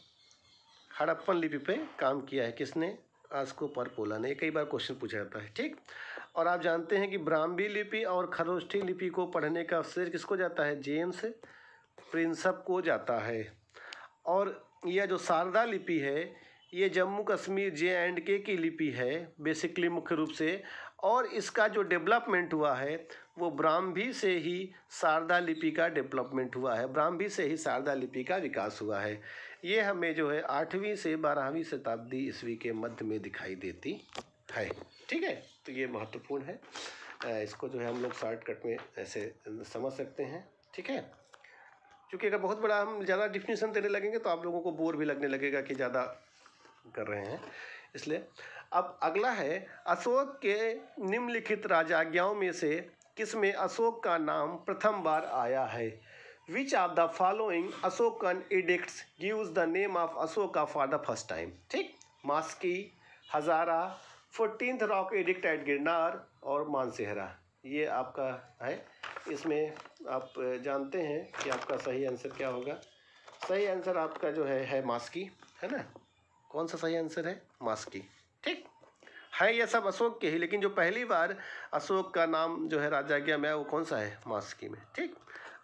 हड़प्पन लिपि पे काम किया है। किसने? आस्को परपोला ने। कई बार क्वेश्चन पूछा जाता है। ठीक, और आप जानते हैं कि ब्राह्मी लिपि और खरोष्ठी लिपि को पढ़ने का श्रेय किसको जाता है? जेम्स प्रिंसप को जाता है। और यह जो शारदा लिपि है ये जम्मू कश्मीर J&K की लिपि है बेसिकली, मुख्य रूप से। और इसका जो डेवलपमेंट हुआ है वो ब्राह्मी से ही शारदा लिपि का डेवलपमेंट हुआ है, ब्राह्मी से ही शारदा लिपि का विकास हुआ है। ये हमें जो है 8वीं से 12वीं शताब्दी ईस्वी के मध्य में दिखाई देती है। ठीक है, तो ये महत्वपूर्ण है, इसको जो है हम लोग शॉर्टकट में ऐसे समझ सकते हैं। ठीक है, क्योंकि अगर बहुत बड़ा हम ज़्यादा डिफिनीशन देने लगेंगे तो आप लोगों को बोर भी लगने लगेगा कि ज़्यादा कर रहे हैं, इसलिए। अब अगला है, अशोक के निम्नलिखित राजाज्ञाओं में से किसमें अशोक का नाम प्रथम बार आया है? Which of the following Ashokan edicts gives the name of Ashoka for the first time? ठीक, Maski, Hazara, 14th rock edict at Girnar और मानसेहरा, ये आपका है। इसमें आप जानते हैं कि आपका सही आंसर क्या होगा? सही आंसर आपका जो है मास्की, है ना? कौन सा सही आंसर है? मास्की। ठीक है, ये सब अशोक के ही, लेकिन जो पहली बार अशोक का नाम जो है राजाज्ञा में वो कौन सा है? मास्की में। ठीक,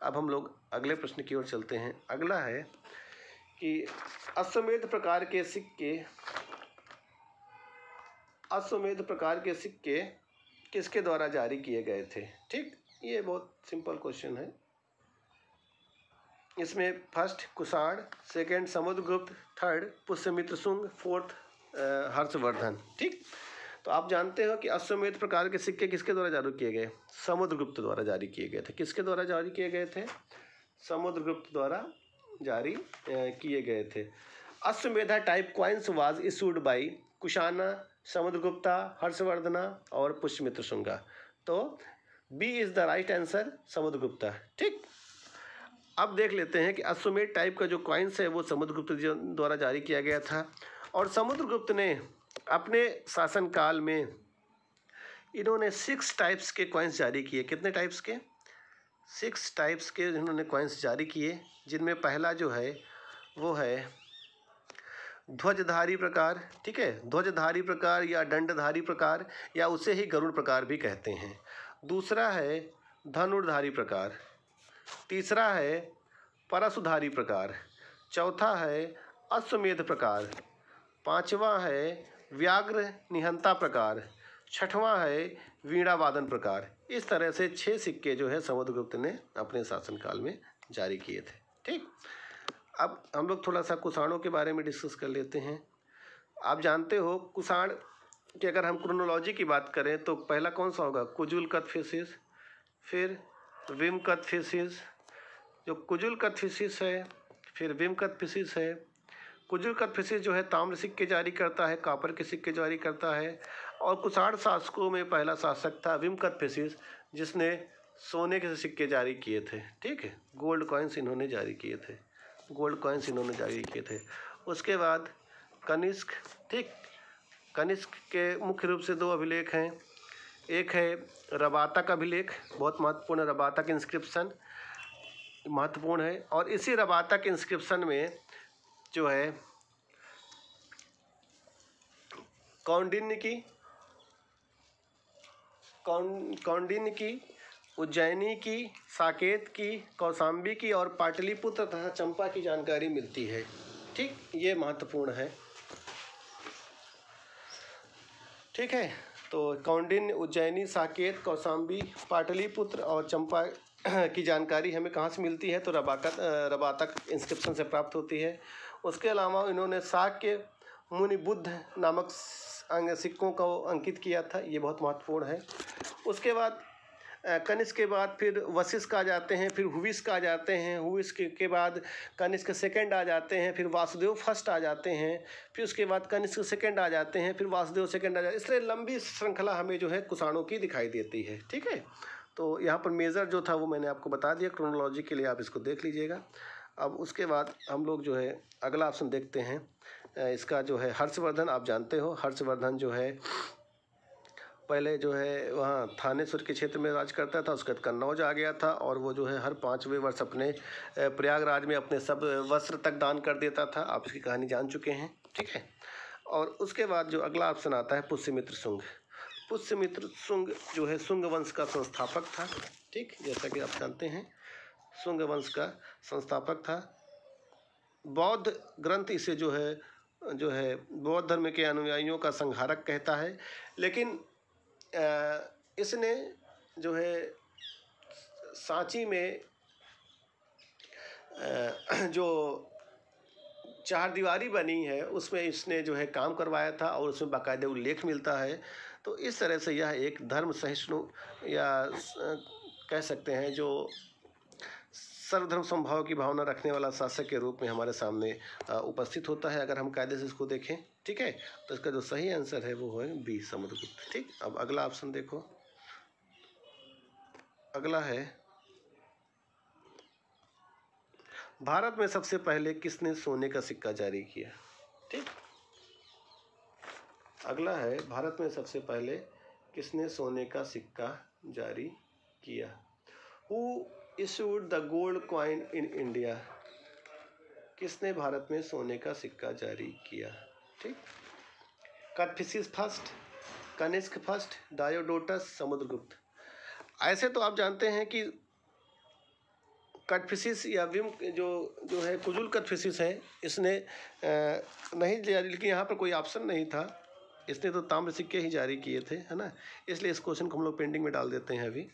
अब हम लोग अगले प्रश्न की ओर चलते हैं। अगला है कि अश्वमेध प्रकार के सिक्के, अश्वमेध प्रकार के सिक्के किसके द्वारा जारी किए गए थे? ठीक, ये बहुत सिंपल क्वेश्चन है। इसमें first Kushan, second Samudragupta, third Pushyamitra Shunga, fourth Harshvardhan. ठीक, तो आप जानते हो कि अश्वमेध प्रकार के सिक्के किसके द्वारा जारी किए गए? समुद्रगुप्त द्वारा जारी किए गए थे। किसके द्वारा जारी किए गए थे? समुद्रगुप्त द्वारा जारी किए गए थे। Ashvamedha type coins was issued by Kushana, Samudragupta, Harshavardhana और पुष्यमित्र शुंगा। तो B is the right answer, Samudragupta. ठीक, अब देख लेते हैं कि अश्वमेध टाइप का जो कॉइन्स है वो समुद्रगुप्त द्वारा जारी किया गया था। और समुद्रगुप्त ने अपने शासनकाल में इन्होंने 6 टाइप्स के कॉइन्स जारी किए। कितने टाइप्स के? 6 टाइप्स के इन्होंने कॉइन्स जारी किए, जिनमें पहला जो है वो है ध्वजधारी प्रकार। ठीक है, ध्वजधारी प्रकार या दंडधारी प्रकार या उसे ही गरुड़ प्रकार भी कहते हैं। दूसरा है धनुर्धारी प्रकार। तीसरा है परसुधारी प्रकार, चौथा है अश्वमेध प्रकार, पांचवा है व्याघ्र निहंता प्रकार, छठवां है वीणा वादन प्रकार। इस तरह से 6 सिक्के जो है समुद्रगुप्त ने अपने शासनकाल में जारी किए थे। ठीक, अब हम लोग थोड़ा सा कुषाणों के बारे में डिस्कस कर लेते हैं। आप जानते हो कुषाण कि अगर हम क्रोनोलॉजी की बात करें तो पहला कौन सा होगा, कुजुल कथफिसिस, फिर विम कथफिसिस, जो कुजुल कथफिसिस है, फिर विम कथफिसिस है। कुजुल कथफिसिस जो है ताम्र सिक्के जारी करता है, कापर के सिक्के जारी करता है। और कुषाण शासकों में पहला शासक था विम कथफिसिस, जिसने सोने के सिक्के जारी किए थे। ठीक है, गोल्ड कॉइन्स इन्होंने जारी किए थे, गोल्ड कॉइन्स इन्होंने जारी किए थे। उसके बाद कनिष्क। ठीक, कनिष्क के मुख्य रूप से 2 अभिलेख हैं। एक है रबातक अभिलेख, बहुत महत्वपूर्ण है, रबातक इंस्क्रिप्शन महत्वपूर्ण है। और इसी रबातक इंस्क्रिप्शन में जो है कौंडिन्य की, उज्जैनी की, साकेत की, कौशाम्बी की और पाटलिपुत्र तथा चंपा की जानकारी मिलती है। ठीक, ये महत्वपूर्ण है। ठीक है, तो कौंडिन्य, उज्जैनी, साकेत, कौशाम्बी, पाटलिपुत्र और चंपा की जानकारी हमें कहाँ से मिलती है, तो रबातक इंस्क्रिप्शन से प्राप्त होती है। उसके अलावा इन्होंने शाक्य मुनि बुद्ध नामक सिक्कों को अंकित किया था, ये बहुत महत्वपूर्ण है। उसके बाद कनिष्क के बाद फिर वशिष्ठ आ जाते हैं, फिर हुविष्क आ जाते हैं, हुविष्क के बाद कनिष्क सेकंड आ जाते हैं, फिर वासुदेव फर्स्ट आ जाते हैं, फिर उसके बाद कनिष्क सेकंड आ जाते हैं, फिर वासुदेव सेकंड आ जाते हैं। इस तरह लंबी श्रृंखला हमें जो है कुषाणों की दिखाई देती है। ठीक है, तो यहाँ पर मेजर जो था वो मैंने आपको बता दिया, क्रोनोलॉजी के लिए आप इसको देख लीजिएगा। अब उसके बाद हम लोग जो है अगला ऑप्शन देखते हैं। इसका जो है हर्षवर्धन, आप जानते हो हर्षवर्धन जो है पहले जो है वहाँ थानेश्वर के क्षेत्र में राज करता था, उसके बाद कन्नौज आ गया था और वो जो है हर 5वें वर्ष अपने प्रयागराज में अपने सब वस्त्र तक दान कर देता था। आप इसकी कहानी जान चुके हैं। ठीक है, और उसके बाद जो अगला ऑप्शन आता है पुष्यमित्र शुंग। पुष्यमित्र शुंग जो है शुंग वंश का संस्थापक था। ठीक, जैसा कि आप जानते हैं शुंग वंश का संस्थापक था। बौद्ध ग्रंथ इसे जो है बौद्ध धर्म के अनुयायियों का संहारक कहता है, लेकिन इसने जो है सांची में जो 4 दीवारी बनी है उसमें इसने जो है काम करवाया था और उसमें बाकायदे उल्लेख मिलता है। तो इस तरह से यह एक धर्म सहिष्णु या कह सकते हैं जो सर्वधर्म समभाव की भावना रखने वाला शासक के रूप में हमारे सामने उपस्थित होता है, अगर हम कायदे से इसको देखें। ठीक है, तो इसका जो सही आंसर है वो है बी, समुद्रगुप्त। ठीक, अब अगला ऑप्शन देखो, अगला है भारत में सबसे पहले किसने सोने का सिक्का जारी किया। ठीक, अगला है भारत में सबसे पहले किसने सोने का सिक्का जारी किया। Who issued the gold coin in India, किसने भारत में सोने का सिक्का जारी किया। ठीक, Kadphises first, Kanishka first, Diodotus, Samudragupta. ऐसे तो आप जानते हैं कि कथफिसिस या विम जो है कुजुल कथफिसिस है, इसने नहीं जारी, लेकिन यहाँ पर कोई ऑप्शन नहीं था, इसने तो ताम्र सिक्के ही जारी किए थे, है ना। इसलिए इस क्वेश्चन को हम लोग पेंडिंग में डाल देते हैं अभी।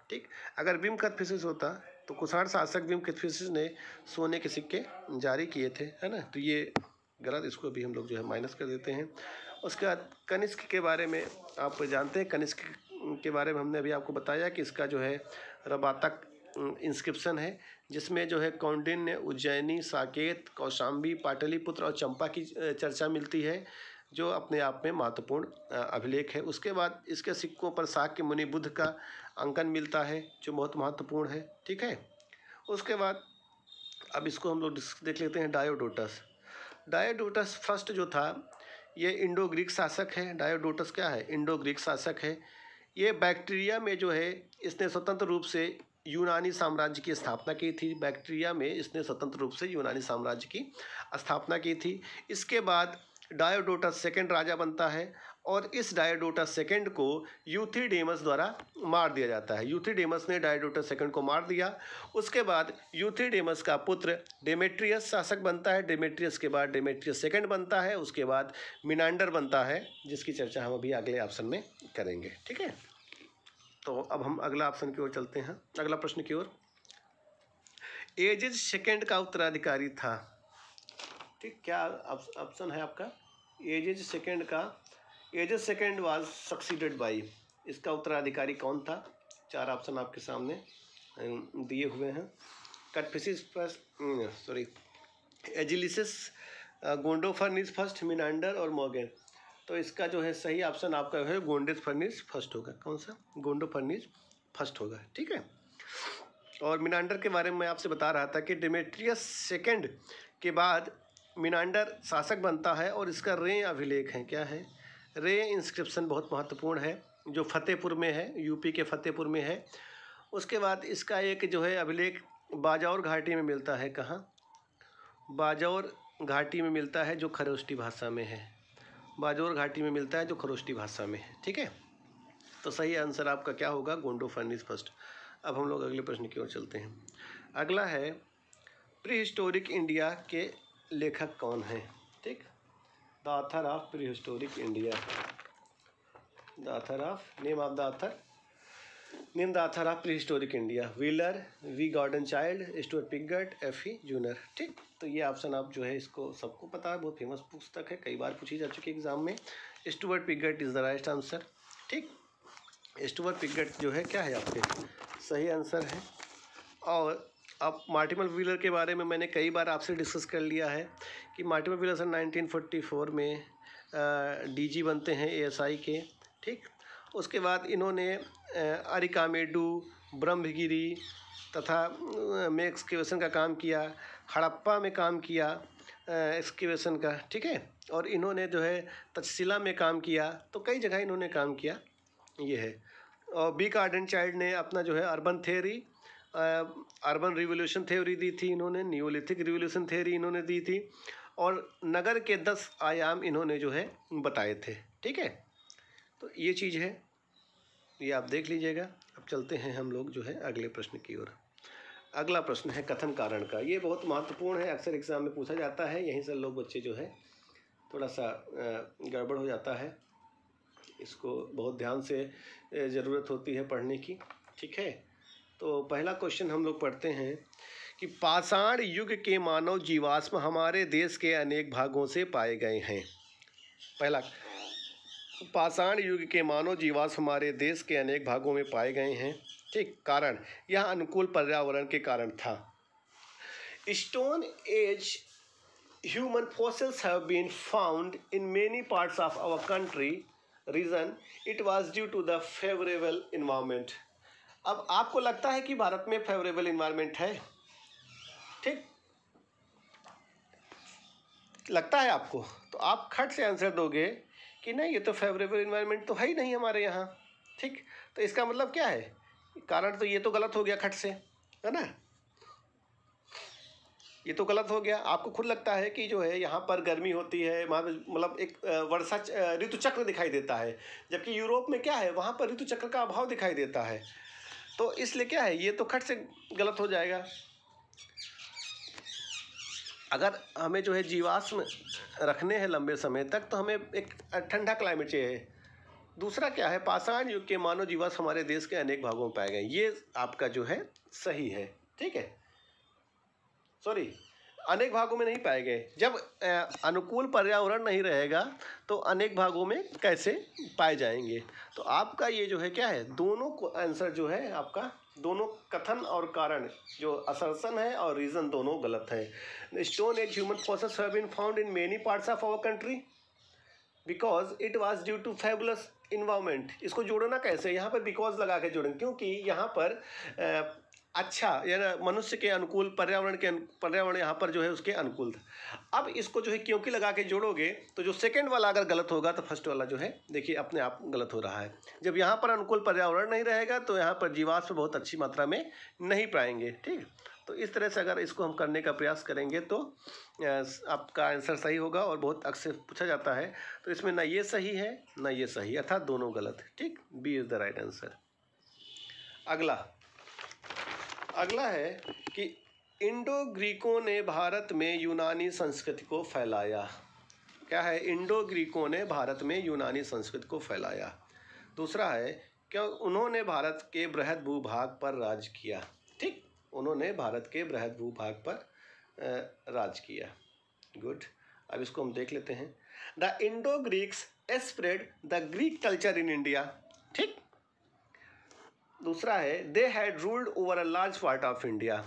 ठीक, अगर विम कथफिसिस होता तो कुषाण शासक विम कथफिसिस ने सोने के सिक्के जारी किए थे, है ना, तो ये गलत, इसको भी हम लोग जो है माइनस कर देते हैं। उसके बाद कनिष्क के बारे में आप जानते हैं, कनिष्क के बारे में हमने अभी आपको बताया कि इसका जो है रबातक इंस्क्रिप्शन है, जिसमें जो है कौंडिन्य, उज्जैनी, साकेत, कौशाम्बी, पाटलिपुत्र और चंपा की चर्चा मिलती है, जो अपने आप में महत्वपूर्ण अभिलेख है। उसके बाद इसके सिक्कों पर शाक्य मुनि बुद्ध का अंकन मिलता है, जो बहुत महत्वपूर्ण है। ठीक है, उसके बाद अब इसको हम लोग देख लेते हैं डायोडोटस। डायोडोटस फर्स्ट जो था ये इंडो ग्रीक शासक है। डायोडोटस क्या है, इंडो ग्रीक शासक है। ये बैक्ट्रिया में जो है इसने स्वतंत्र रूप से यूनानी साम्राज्य की स्थापना की थी। बैक्ट्रिया में इसने स्वतंत्र रूप से यूनानी साम्राज्य की स्थापना की थी। इसके बाद डायोडोटस सेकंड राजा बनता है और इस डायोडोटस सेकंड को यूथिडेमस द्वारा मार दिया जाता है। यूथिडेमस ने डायोडोटस सेकंड को मार दिया। उसके बाद यूथिडेमस का पुत्र डेमेट्रियस शासक बनता है। डेमेट्रियस के बाद डेमेट्रियस सेकंड बनता है। उसके बाद मिनांडर बनता है, जिसकी चर्चा हम अभी अगले ऑप्शन में करेंगे। ठीक है, तो अब हम अगला ऑप्शन की ओर चलते हैं, अगला प्रश्न की ओर। एजिज सेकंड का उत्तराधिकारी था। ठीक, क्या ऑप्शन है आपका? एजिज सेकंड का, edges second was succeeded by, इसका उत्तराधिकारी कौन था? 4 ऑप्शन आपके सामने दिए हुए हैं। कटफिसिस एजिलिसिस, गोंडोफर्निस फर्स्ट, मिनांडर और मोगेन। तो इसका जो है सही ऑप्शन आपका है गोंडोफर्निस फर्स्ट होगा। कौन सा? गोंडोफर्निस फर्स्ट होगा। ठीक है, और मिनांडर के बारे में मैं आपसे बता रहा था कि डेमेट्रियस सेकंड के बाद मिनांडर शासक बनता है और इसका रे अभिलेख है। क्या है? रे इंस्क्रिप्शन बहुत महत्वपूर्ण है, जो फतेहपुर में है, यूपी के फतेहपुर में है। उसके बाद इसका एक जो है अभिलेख बाजौर घाटी में मिलता है। कहाँ? बाजौर घाटी में मिलता है, जो खरोष्टी भाषा में है। बाजौर घाटी में मिलता है, जो खरोष्टी भाषा में है। ठीक है, तो सही आंसर आपका क्या होगा? गोंडोफर्निस फर्स्ट। अब हम लोग अगले प्रश्न की ओर चलते हैं। अगला है प्री हिस्टोरिक इंडिया के लेखक कौन हैं? ठीक, the author of prehistoric India, the author of, name of the author, name the author of prehistoric India. Wheeler, V Gordon Childe, Stuart Piggott, F E. Zeuner. ठीक, तो ये option आप जो है इसको सबको पता है, बहुत फेमस पुस्तक है, कई बार पूछी जा चुकी है एग्जाम में। Stuart Piggott is the right answer. ठीक, स्टुअर्ट पिगट जो है क्या है आपके सही आंसर है। और अब मार्टिमर व्हीलर के बारे में मैंने कई बार आपसे डिस्कस कर लिया है कि मार्टिमर व्हीलर सन 1944 में डीजी बनते हैं एएसआई के। ठीक, उसके बाद इन्होंने अरिकामेडू, ब्रह्मगिरी तथा एक्सकेवेशन का काम किया, हड़प्पा में काम किया एक्सकेवेशन का। ठीक है, और इन्होंने जो है तक्षशिला में काम किया, तो कई जगह इन्होंने काम किया, ये है। और बी गॉर्डन चाइल्ड ने अपना जो है urban theory, urban revolution theory दी थी इन्होंने, नियोलिथिक रिवोल्यूशन थ्योरी इन्होंने दी थी, और नगर के 10 आयाम इन्होंने जो है बताए थे। ठीक है, तो ये चीज़ है, ये आप देख लीजिएगा। अब चलते हैं हम लोग जो है अगले प्रश्न की ओर। अगला प्रश्न है कथन कारण का। ये बहुत महत्वपूर्ण है, अक्सर एग्जाम में पूछा जाता है, यहीं से लोग बच्चे जो है थोड़ा सा गड़बड़ हो जाता है, इसको बहुत ध्यान से ज़रूरत होती है पढ़ने की। ठीक है, तो पहला क्वेश्चन हम लोग पढ़ते हैं कि पाषाण युग के मानव जीवाश्म हमारे देश के अनेक भागों से पाए गए हैं। पहला, पाषाण युग के मानव जीवाश्म हमारे देश के अनेक भागों में पाए गए हैं। ठीक, कारण, यह अनुकूल पर्यावरण के कारण था। Stone age human fossils have been found in many parts of our country region. It was due to the favorable environment. अब आपको लगता है कि भारत में फेवरेबल इन्वायरमेंट है? ठीक, लगता है आपको, तो आप खट से आंसर दोगे कि नहीं, ये तो फेवरेबल इन्वायरमेंट तो है ही नहीं हमारे यहाँ। ठीक, तो इसका मतलब क्या है? कारण तो ये तो गलत हो गया खट से, है ना, ये तो गलत हो गया। आपको खुद लगता है कि जो है यहाँ पर गर्मी होती है, वहाँ मतलब एक वर्षा ऋतु चक्र दिखाई देता है, जबकि यूरोप में क्या है, वहाँ पर ऋतु चक्र का अभाव दिखाई देता है। तो इसलिए क्या है, ये तो खट से गलत हो जाएगा। अगर हमें जो है जीवाश्म रखने हैं लंबे समय तक, तो हमें एक ठंडा क्लाइमेट चाहिए। दूसरा क्या है, पाषाण युग के मानव जीवाश्म हमारे देश के अनेक भागों में पाए गए, ये आपका जो है सही है। ठीक है, सॉरी, अनेक भागों में नहीं पाए गए। जब अनुकूल पर्यावरण नहीं रहेगा तो अनेक भागों में कैसे पाए जाएंगे? तो आपका ये जो है क्या है, दोनों को आंसर जो है आपका, दोनों कथन और कारण, जो असर्शन है और रीजन, दोनों गलत है। Stone age human fossils have been found in many parts of our country because it was due to fabulous environment. इसको जोड़ना कैसे? यहाँ पर बिकॉज लगा के जोड़ेंगे, क्योंकि यहाँ पर अच्छा, यानी मनुष्य के अनुकूल, पर्यावरण यहाँ पर जो है उसके अनुकूल था। अब इसको जो है क्योंकि लगा के जोड़ोगे तो जो सेकंड वाला अगर गलत होगा तो फर्स्ट वाला जो है देखिए अपने आप गलत हो रहा है। जब यहाँ पर अनुकूल पर्यावरण नहीं रहेगा तो यहाँ पर जीवाश्म बहुत अच्छी मात्रा में नहीं पाएंगे। ठीक, तो इस तरह से अगर इसको हम करने का प्रयास करेंगे तो आपका आंसर सही होगा। और बहुत अक्सर पूछा जाता है, तो इसमें ना ये सही है ना ये सही, अर्थात दोनों गलत है। ठीक, B is the right answer. अगला है कि इंडो ग्रीकों ने भारत में यूनानी संस्कृति को फैलाया। क्या है? इंडो ग्रीकों ने भारत में यूनानी संस्कृति को फैलाया। दूसरा है क्या उन्होंने भारत के बृहद भूभाग पर राज किया। ठीक, उन्होंने भारत के बृहद भूभाग पर राज किया। गुड, अब इसको हम देख लेते हैं। The Indo Greeks spread the Greek culture in India. ठीक, दूसरा है they had ruled over a large part of India.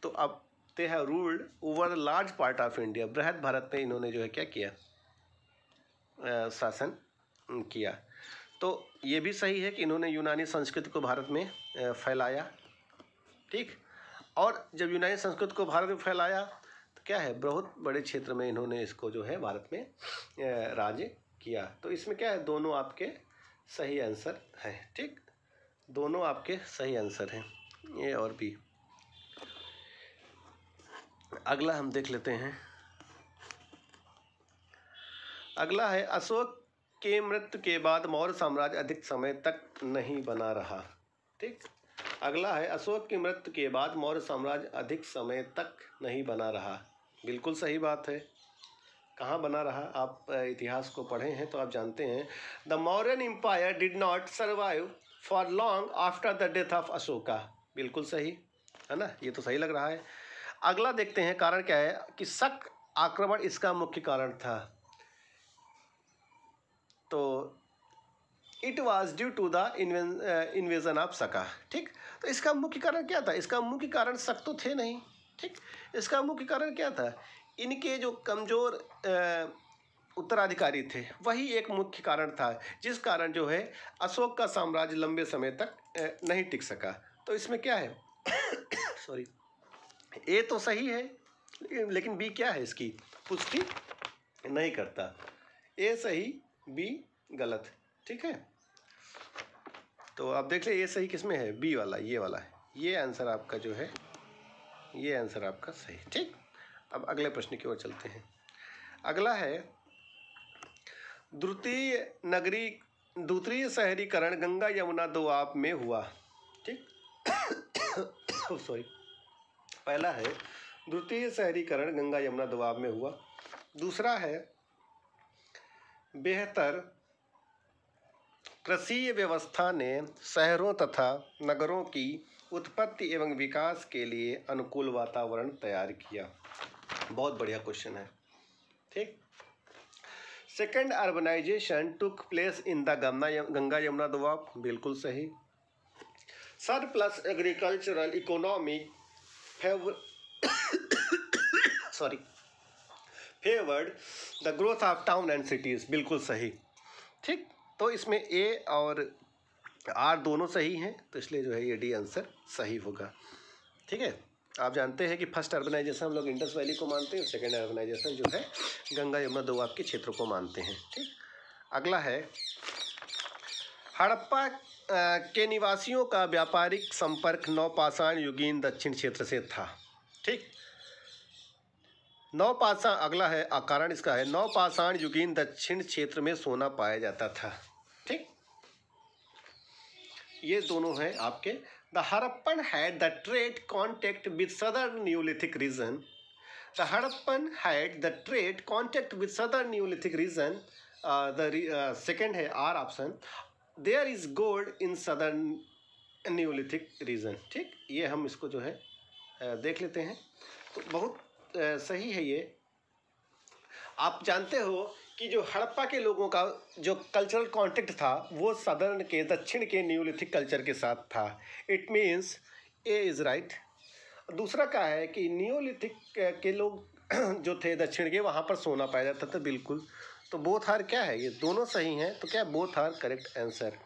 तो अब they have ruled over a large part of India, बृहद भारत में इन्होंने जो है क्या किया, शासन किया। तो ये भी सही है कि इन्होंने यूनानी संस्कृति को भारत में फैलाया। ठीक, और जब यूनानी संस्कृति को भारत में फैलाया तो क्या है, बहुत बड़े क्षेत्र में इन्होंने इसको जो है भारत में राज किया। तो इसमें क्या है, दोनों आपके सही आंसर हैं। ठीक, दोनों आपके सही आंसर हैं, ए और बी। अगला हम देख लेते हैं। अगला है अशोक के मृत्यु के बाद मौर्य साम्राज्य अधिक समय तक नहीं बना रहा। ठीक, अगला है अशोक की मृत्यु के बाद मौर्य साम्राज्य अधिक समय तक नहीं बना रहा। बिल्कुल सही बात है। कहाँ बना रहा? आप इतिहास को पढ़े हैं तो आप जानते हैं, the Mauryan empire did not survive for long after the death of Ashoka. बिल्कुल सही है ना, ये तो सही लग रहा है। अगला देखते हैं, कारण क्या है कि शक आक्रमण इसका मुख्य कारण था। तो it was due to the invasion of Shaka. ठीक, तो इसका मुख्य कारण क्या था? इसका मुख्य कारण शक तो थे नहीं। ठीक, इसका मुख्य कारण क्या था? इनके जो कमज़ोर उत्तराधिकारी थे, वही एक मुख्य कारण था, जिस कारण जो है अशोक का साम्राज्य लंबे समय तक नहीं टिक सका। तो इसमें क्या है सॉरी, ए तो सही है लेकिन बी क्या है, इसकी पुष्टि नहीं करता। ए सही, बी गलत। ठीक है, तो आप देख ले, ए सही किसमें है? बी वाला, ये वाला है। ये आंसर आपका जो है, ये आंसर आपका सही। ठीक, अब अगले प्रश्न की ओर चलते हैं। अगला है द्वितीय शहरीकरण गंगा यमुना दोआब में हुआ। ठीक सॉरी, पहला है द्वितीय शहरीकरण गंगा यमुना दोआब में हुआ। दूसरा है बेहतर कृषि व्यवस्था ने शहरों तथा नगरों की उत्पत्ति एवं विकास के लिए अनुकूल वातावरण तैयार किया। बहुत बढ़िया क्वेश्चन है। ठीक, second, urbanisation took place in the Ganga Yamuna Doab. बिल्कुल सही। Surplus agricultural economy favoured the growth of town and cities. बिल्कुल सही। ठीक, तो इसमें ए और आर दोनों सही हैं, तो इसलिए जो है ये डी आंसर सही होगा। ठीक है, आप जानते हैं कि फर्स्ट अर्बनाइजेशन हम लोग इंडस वैली को मानते हैं, सेकेंड अर्बनाइजेशन जो है गंगा यमुना दोआब के क्षेत्रों को मानते हैं। ठीक, अगला है हड़प्पा के निवासियों का व्यापारिक संपर्क नवपाषाण युगीन दक्षिण क्षेत्र से था। ठीक, नवपाषाण, अगला है कारण इसका है नवपाषाण युगीन दक्षिण क्षेत्र में सोना पाया जाता था। ठीक, ये दोनों हैं आपके। The Harappan had the trade contact with southern Neolithic region. The Harappan had the trade contact with southern Neolithic region. Second है R option. There is gold in southern Neolithic region. ठीक, ये हम इसको जो है देख लेते हैं। तो बहुत सही है ये। आप जानते हो कि जो हड़प्पा के लोगों का जो कल्चरल कांटेक्ट था वो सदर्न के, दक्षिण के न्यूलिथिक कल्चर के साथ था। It means A is right. दूसरा क्या है कि नियोलिथिक के लोग जो थे दक्षिण के, वहाँ पर सोना पाया जाता था। बिल्कुल, तो बोथ आर क्या है, ये दोनों सही हैं। तो क्या बोथ आर करेक्ट आंसर।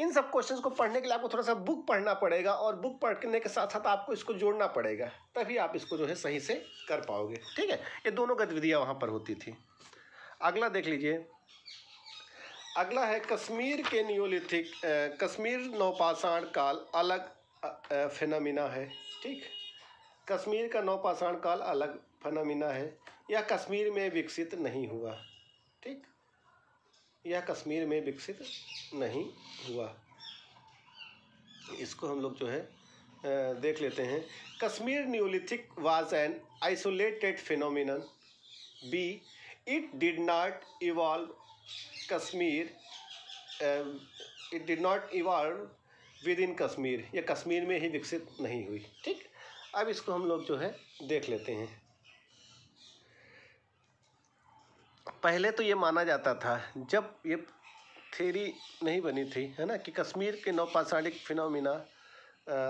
इन सब क्वेश्चंस को पढ़ने के लिए आपको थोड़ा सा बुक पढ़ना पड़ेगा और बुक पढ़ने के साथ साथ आपको इसको जोड़ना पड़ेगा, तभी आप इसको जो है सही से कर पाओगे। ठीक है, ये दोनों गतिविधियाँ वहाँ पर होती थी। अगला देख लीजिए, अगला है कश्मीर के नियोलिथिक कश्मीर नवपाषाण काल अलग फिनोमिना है। ठीक, कश्मीर का नवपाषाण काल अलग फिनोमिना है, यह कश्मीर में विकसित नहीं हुआ। ठीक, यह कश्मीर में विकसित नहीं हुआ। इसको हम लोग जो है देख लेते हैं। Kashmir neolithic was an isolated phenomenon. B, it did not evolve Kashmir, it did not evolve within Kashmir, यह कश्मीर में ही विकसित नहीं हुई। ठीक, अब इसको हम लोग जो है देख लेते हैं। पहले तो ये माना जाता था, जब ये थ्योरी नहीं बनी थी, है ना, कि कश्मीर के नवपाषाणिक फिनोमिना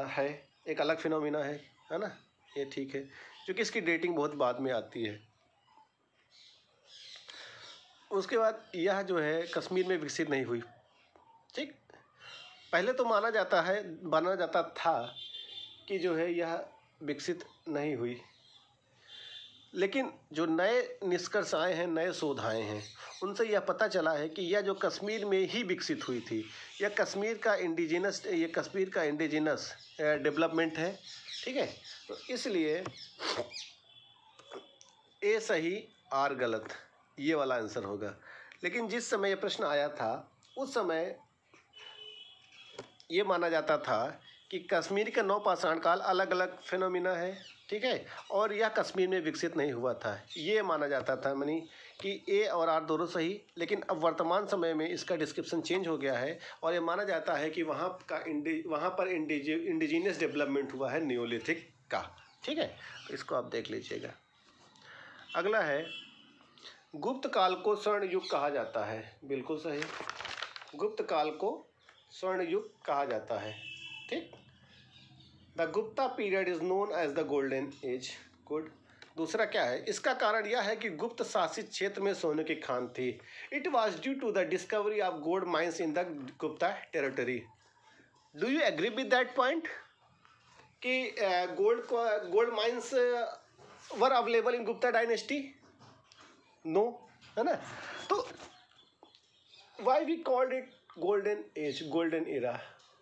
है, एक अलग फिनोमिना है ना, ये ठीक है, क्योंकि इसकी डेटिंग बहुत बाद में आती है। उसके बाद यह जो है कश्मीर में विकसित नहीं हुई। ठीक, पहले तो माना जाता था कि जो है यह विकसित नहीं हुई, लेकिन जो नए निष्कर्ष आए हैं, नए शोध आए हैं, उनसे यह पता चला है कि यह जो कश्मीर में ही विकसित हुई थी, यह कश्मीर का इंडिजिनस डेवलपमेंट है। ठीक है, तो इसलिए ए सही आर गलत, ये वाला आंसर होगा। लेकिन जिस समय यह प्रश्न आया था, उस समय ये माना जाता था कि कश्मीर का नवपाषाण काल अलग अलग फिनोमिना है। ठीक है, और यह कश्मीर में विकसित नहीं हुआ था, ये माना जाता था, मानी कि ए और आर दोनों सही। लेकिन अब वर्तमान समय में इसका डिस्क्रिप्शन चेंज हो गया है और ये माना जाता है कि वहाँ पर इंडिजिनियस डेवलपमेंट हुआ है नियोलिथिक का। ठीक है, तो इसको आप देख लीजिएगा। अगला है, गुप्त काल को स्वर्ण युग कहा जाता है। बिल्कुल सही, गुप्त काल को स्वर्ण युग कहा जाता है। ठीक, the Gupta period is known as the golden age. Good. दूसरा क्या है, इसका कारण यह है कि गुप्त शासित क्षेत्र में सोने की खान थी। It was due to the discovery of gold mines in the Gupta territory. Do you agree with that point कि gold mines were available in Gupta dynasty? No, है ना। तो why we called it golden age, golden era?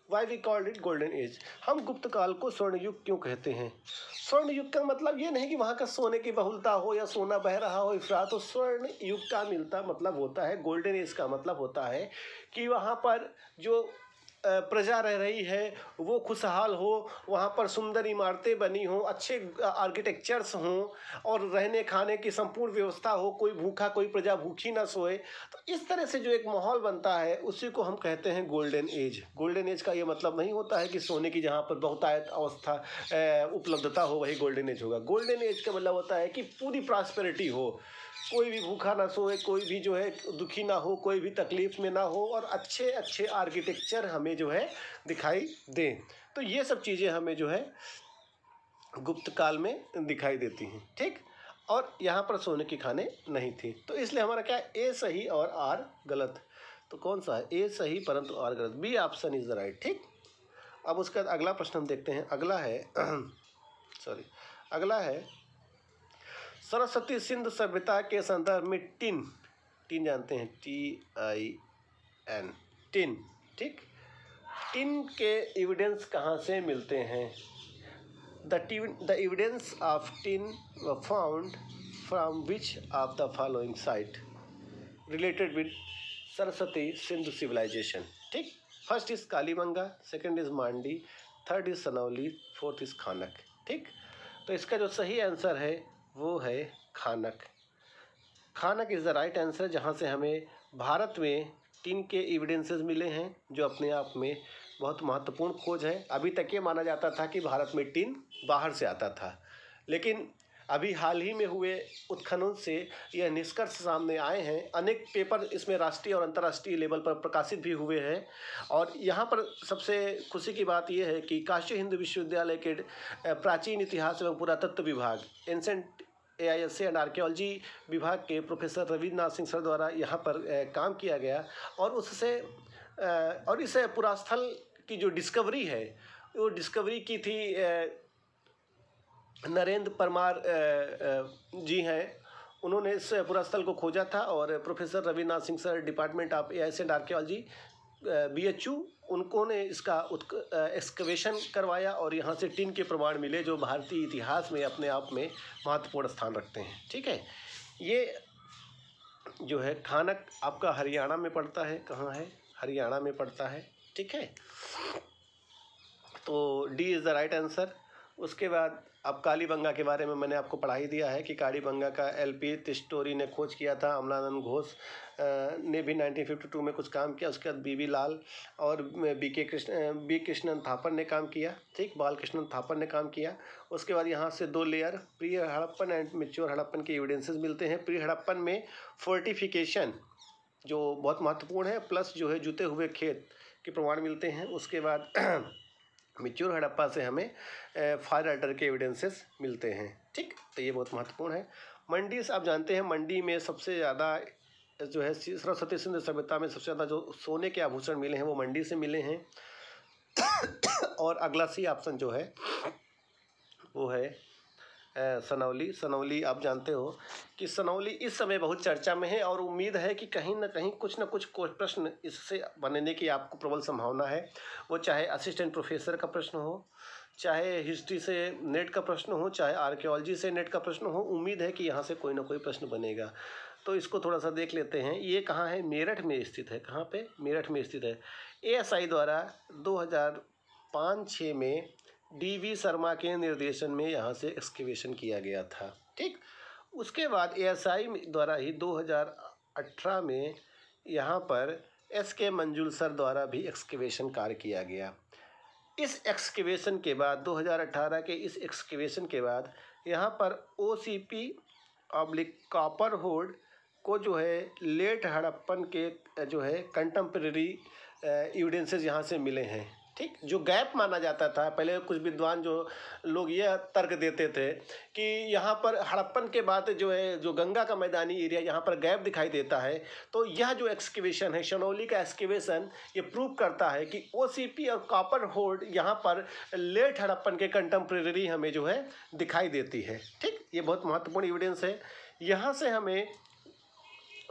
Why we called it golden age? हम गुप्त काल को स्वर्ण युग क्यों कहते हैं? स्वर्ण युग का मतलब ये नहीं कि वहाँ का सोने की बहुलता हो या सोना बह रहा हो इफरात हो। स्वर्ण युग का मिलता मतलब होता है, गोल्डन एज का मतलब होता है कि वहाँ पर जो प्रजा रह रही है वो खुशहाल हो, वहाँ पर सुंदर इमारतें बनी हों, अच्छे आर्किटेक्चर्स हों और रहने खाने की संपूर्ण व्यवस्था हो, कोई भूखा, कोई प्रजा भूखी ना सोए। तो इस तरह से जो एक माहौल बनता है उसी को हम कहते हैं गोल्डन एज। गोल्डन एज का ये मतलब नहीं होता है कि सोने की जहाँ पर बहुतायत अवस्था उपलब्धता हो वही गोल्डन एज होगा। गोल्डन एज का मतलब होता है कि पूरी प्रॉस्पेरिटी हो, कोई भी भूखा ना सोए, कोई भी जो है दुखी ना हो, कोई भी तकलीफ में ना हो और अच्छे अच्छे आर्किटेक्चर हमें जो है दिखाई दें। तो ये सब चीज़ें हमें जो है गुप्त काल में दिखाई देती हैं। ठीक, और यहाँ पर सोने की खाने नहीं थी, तो इसलिए हमारा क्या है, ए सही और आर गलत। तो कौन सा है? ए सही परंतु आर गलत, B option is the right. ठीक, अब उसका अगला प्रश्न हम देखते हैं। अगला है अगला है सरस्वती सिंधु सभ्यता के संदर्भ में टिन जानते हैं, TIN, टिन। ठीक, टिन के एविडेंस कहाँ से मिलते हैं? The evidence of tin found from which of the following site related with Saraswati Sindhu civilization? ठीक, first is Kalibangan, second is Mandi, third is Sanauli, fourth is Khanak. ठीक, तो इसका जो सही आंसर है वो है खानक। खानक इज़ द राइट आंसर, जहाँ से हमें भारत में टिन के एविडेंसेस मिले हैं, जो अपने आप में बहुत महत्वपूर्ण खोज है। अभी तक ये माना जाता था कि भारत में टिन बाहर से आता था, लेकिन अभी हाल ही में हुए उत्खनन से यह निष्कर्ष सामने आए हैं। अनेक पेपर इसमें राष्ट्रीय और अंतर्राष्ट्रीय लेवल पर प्रकाशित भी हुए हैं। और यहाँ पर सबसे खुशी की बात यह है कि काशी हिंदू विश्वविद्यालय के प्राचीन इतिहास एवं पुरातत्व विभाग, एंसेंट AISA एंड आर्कियोलॉजी विभाग के प्रोफेसर रविन्द्र नाथ सिंह सर द्वारा यहाँ पर काम किया गया और उससे और इस पुरास्थल की जो डिस्कवरी है वो डिस्कवरी की थी नरेंद्र परमार जी हैं। उन्होंने इस पुरास्थल को खोजा था और professor Ravinath Singh sir, department of AIC and archaeology, BHU, उन्होंने इसका एक्सकवेशन करवाया और यहाँ से टिन के प्रमाण मिले जो भारतीय इतिहास में अपने आप में महत्वपूर्ण स्थान रखते हैं। ठीक है, ये जो है खानक आपका हरियाणा में पड़ता है। कहाँ है? हरियाणा में पड़ता है। ठीक है, तो D is the right answer. उसके बाद अब कालीबंगा के बारे में मैंने आपको पढ़ा ही दिया है कि कालीबंगा का LP तिस्टोरी ने खोज किया था। अमलानंद घोष ने भी 1952 में कुछ काम किया। उसके बाद BB लाल और बी कृष्णन थापर ने काम किया। ठीक, बालकृष्णन थापर ने काम किया। उसके बाद यहाँ से 2 layer pre Harappan and mature Harappan के एविडेंसेस मिलते हैं। प्री हड़प्पन में फोर्टिफिकेशन जो बहुत महत्वपूर्ण है, प्लस जो है जुते हुए खेत के प्रमाण मिलते हैं। उसके बाद मैच्योर हड़प्पा से हमें फायर अल्टर के एविडेंसेस मिलते हैं। ठीक, तो ये बहुत महत्वपूर्ण है। मंडी आप जानते हैं, मंडी में सबसे ज़्यादा जो है सरस्वती सिंधु सभ्यता में सबसे ज़्यादा जो सोने के आभूषण मिले हैं वो मंडी से मिले हैं। और अगला सी ऑप्शन जो है वो है सनौली। सनौली आप जानते हो कि सनौली इस समय बहुत चर्चा में है और उम्मीद है कि कहीं ना कहीं कुछ ना कुछ प्रश्न इससे बनने की आपको प्रबल संभावना है। वो चाहे असिस्टेंट प्रोफेसर का प्रश्न हो, चाहे हिस्ट्री से नेट का प्रश्न हो, चाहे आर्कियोलॉजी से नेट का प्रश्न हो, उम्मीद है कि यहाँ से कोई ना कोई प्रश्न बनेगा। तो इसको थोड़ा सा देख लेते हैं। ये कहाँ है? मेरठ में स्थित है। कहाँ पे? मेरठ में स्थित है। ASI द्वारा 2005-06 में DV शर्मा के निर्देशन में यहाँ से एक्सकेवेशन किया गया था। ठीक, उसके बाद ASI द्वारा ही 2018 में यहाँ पर SK मंजुल सर द्वारा भी एक्सकेवेशन कार्य किया गया। इस एक्सकेवेशन के बाद 2018 के इस एक्सकेवेशन के बाद यहाँ पर OCP कॉपर होल्ड को जो है लेट हड़प्पन के जो है कंटेम्प्रेरी एविडेंसेस यहाँ से मिले हैं। ठीक, जो गैप माना जाता था पहले, कुछ विद्वान जो लोग यह तर्क देते थे कि यहाँ पर हड़प्पन के बाद जो है जो गंगा का मैदानी एरिया यहाँ पर गैप दिखाई देता है। तो यह जो एक्सकेवेशन है, सनौली का एक्सकेवेशन, ये प्रूव करता है कि OCP और कॉपर होल्ड यहाँ पर लेट हड़प्पन के कंटेम्प्रेरी हमें जो है दिखाई देती है। ठीक, ये बहुत महत्वपूर्ण एविडेंस है। यहाँ से हमें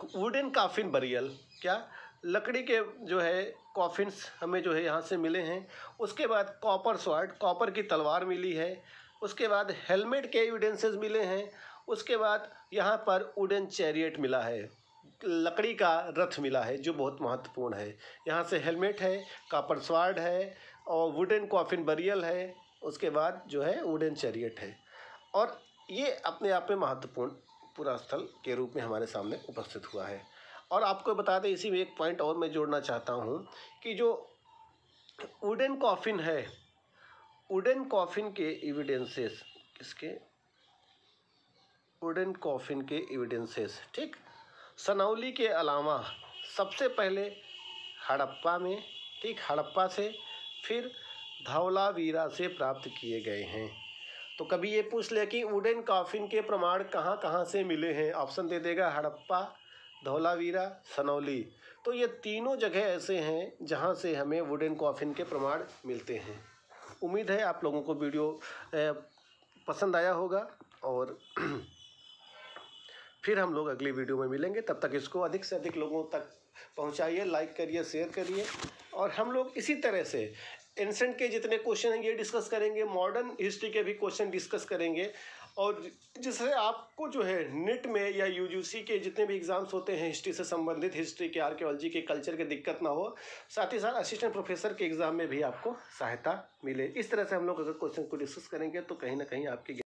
वुडन कॉफिन बरियल, क्या लकड़ी के जो है कॉफिन्स हमें जो है यहाँ से मिले हैं। उसके बाद कॉपर स्वॉर्ड, कॉपर की तलवार मिली है। उसके बाद हेलमेट के एविडेंसेस मिले हैं। उसके बाद यहाँ पर वुडन चैरियट मिला है, लकड़ी का रथ मिला है, जो बहुत महत्वपूर्ण है। यहाँ से हेलमेट है, कॉपर स्वॉर्ड है और वुडन कॉफिन बरियल है। उसके बाद जो है वुडन चैरियट है। और ये अपने आप में महत्वपूर्ण पुरास्थल के रूप में हमारे सामने उपस्थित हुआ है। और आपको बता दें, इसी में एक पॉइंट और मैं जोड़ना चाहता हूँ कि जो वुडन कॉफिन है, वुडन कॉफिन के एविडेंसेस, किसके? वुडन कॉफिन के एविडेंसेस, ठीक, सनौली के अलावा सबसे पहले हड़प्पा में, ठीक, हड़प्पा से, फिर धौलावीरा से प्राप्त किए गए हैं। तो कभी ये पूछ ले कि वुडन कॉफिन के प्रमाण कहाँ कहाँ से मिले हैं, ऑप्शन दे देगा हड़प्पा, धौलावीरा, सनौली। तो ये तीनों जगह ऐसे हैं जहाँ से हमें वुडन कॉफिन के प्रमाण मिलते हैं। उम्मीद है आप लोगों को वीडियो पसंद आया होगा और फिर हम लोग अगली वीडियो में मिलेंगे। तब तक इसको अधिक से अधिक लोगों तक पहुँचाइए, लाइक करिए, शेयर करिए। और हम लोग इसी तरह से एंसेंट के जितने क्वेश्चन हैं ये डिस्कस करेंगे, मॉडर्न हिस्ट्री के भी क्वेश्चन डिस्कस करेंगे। और जिससे आपको जो है नेट में या UGC के जितने भी एग्ज़ाम्स होते हैं हिस्ट्री से संबंधित, हिस्ट्री के, आर्कियोलॉजी के, कल्चर के, दिक्कत ना हो। साथ ही साथ असिस्टेंट प्रोफेसर के एग्ज़ाम में भी आपको सहायता मिले। इस तरह से हम लोग अगर क्वेश्चन को डिस्कस करेंगे तो कहीं ना कहीं आपके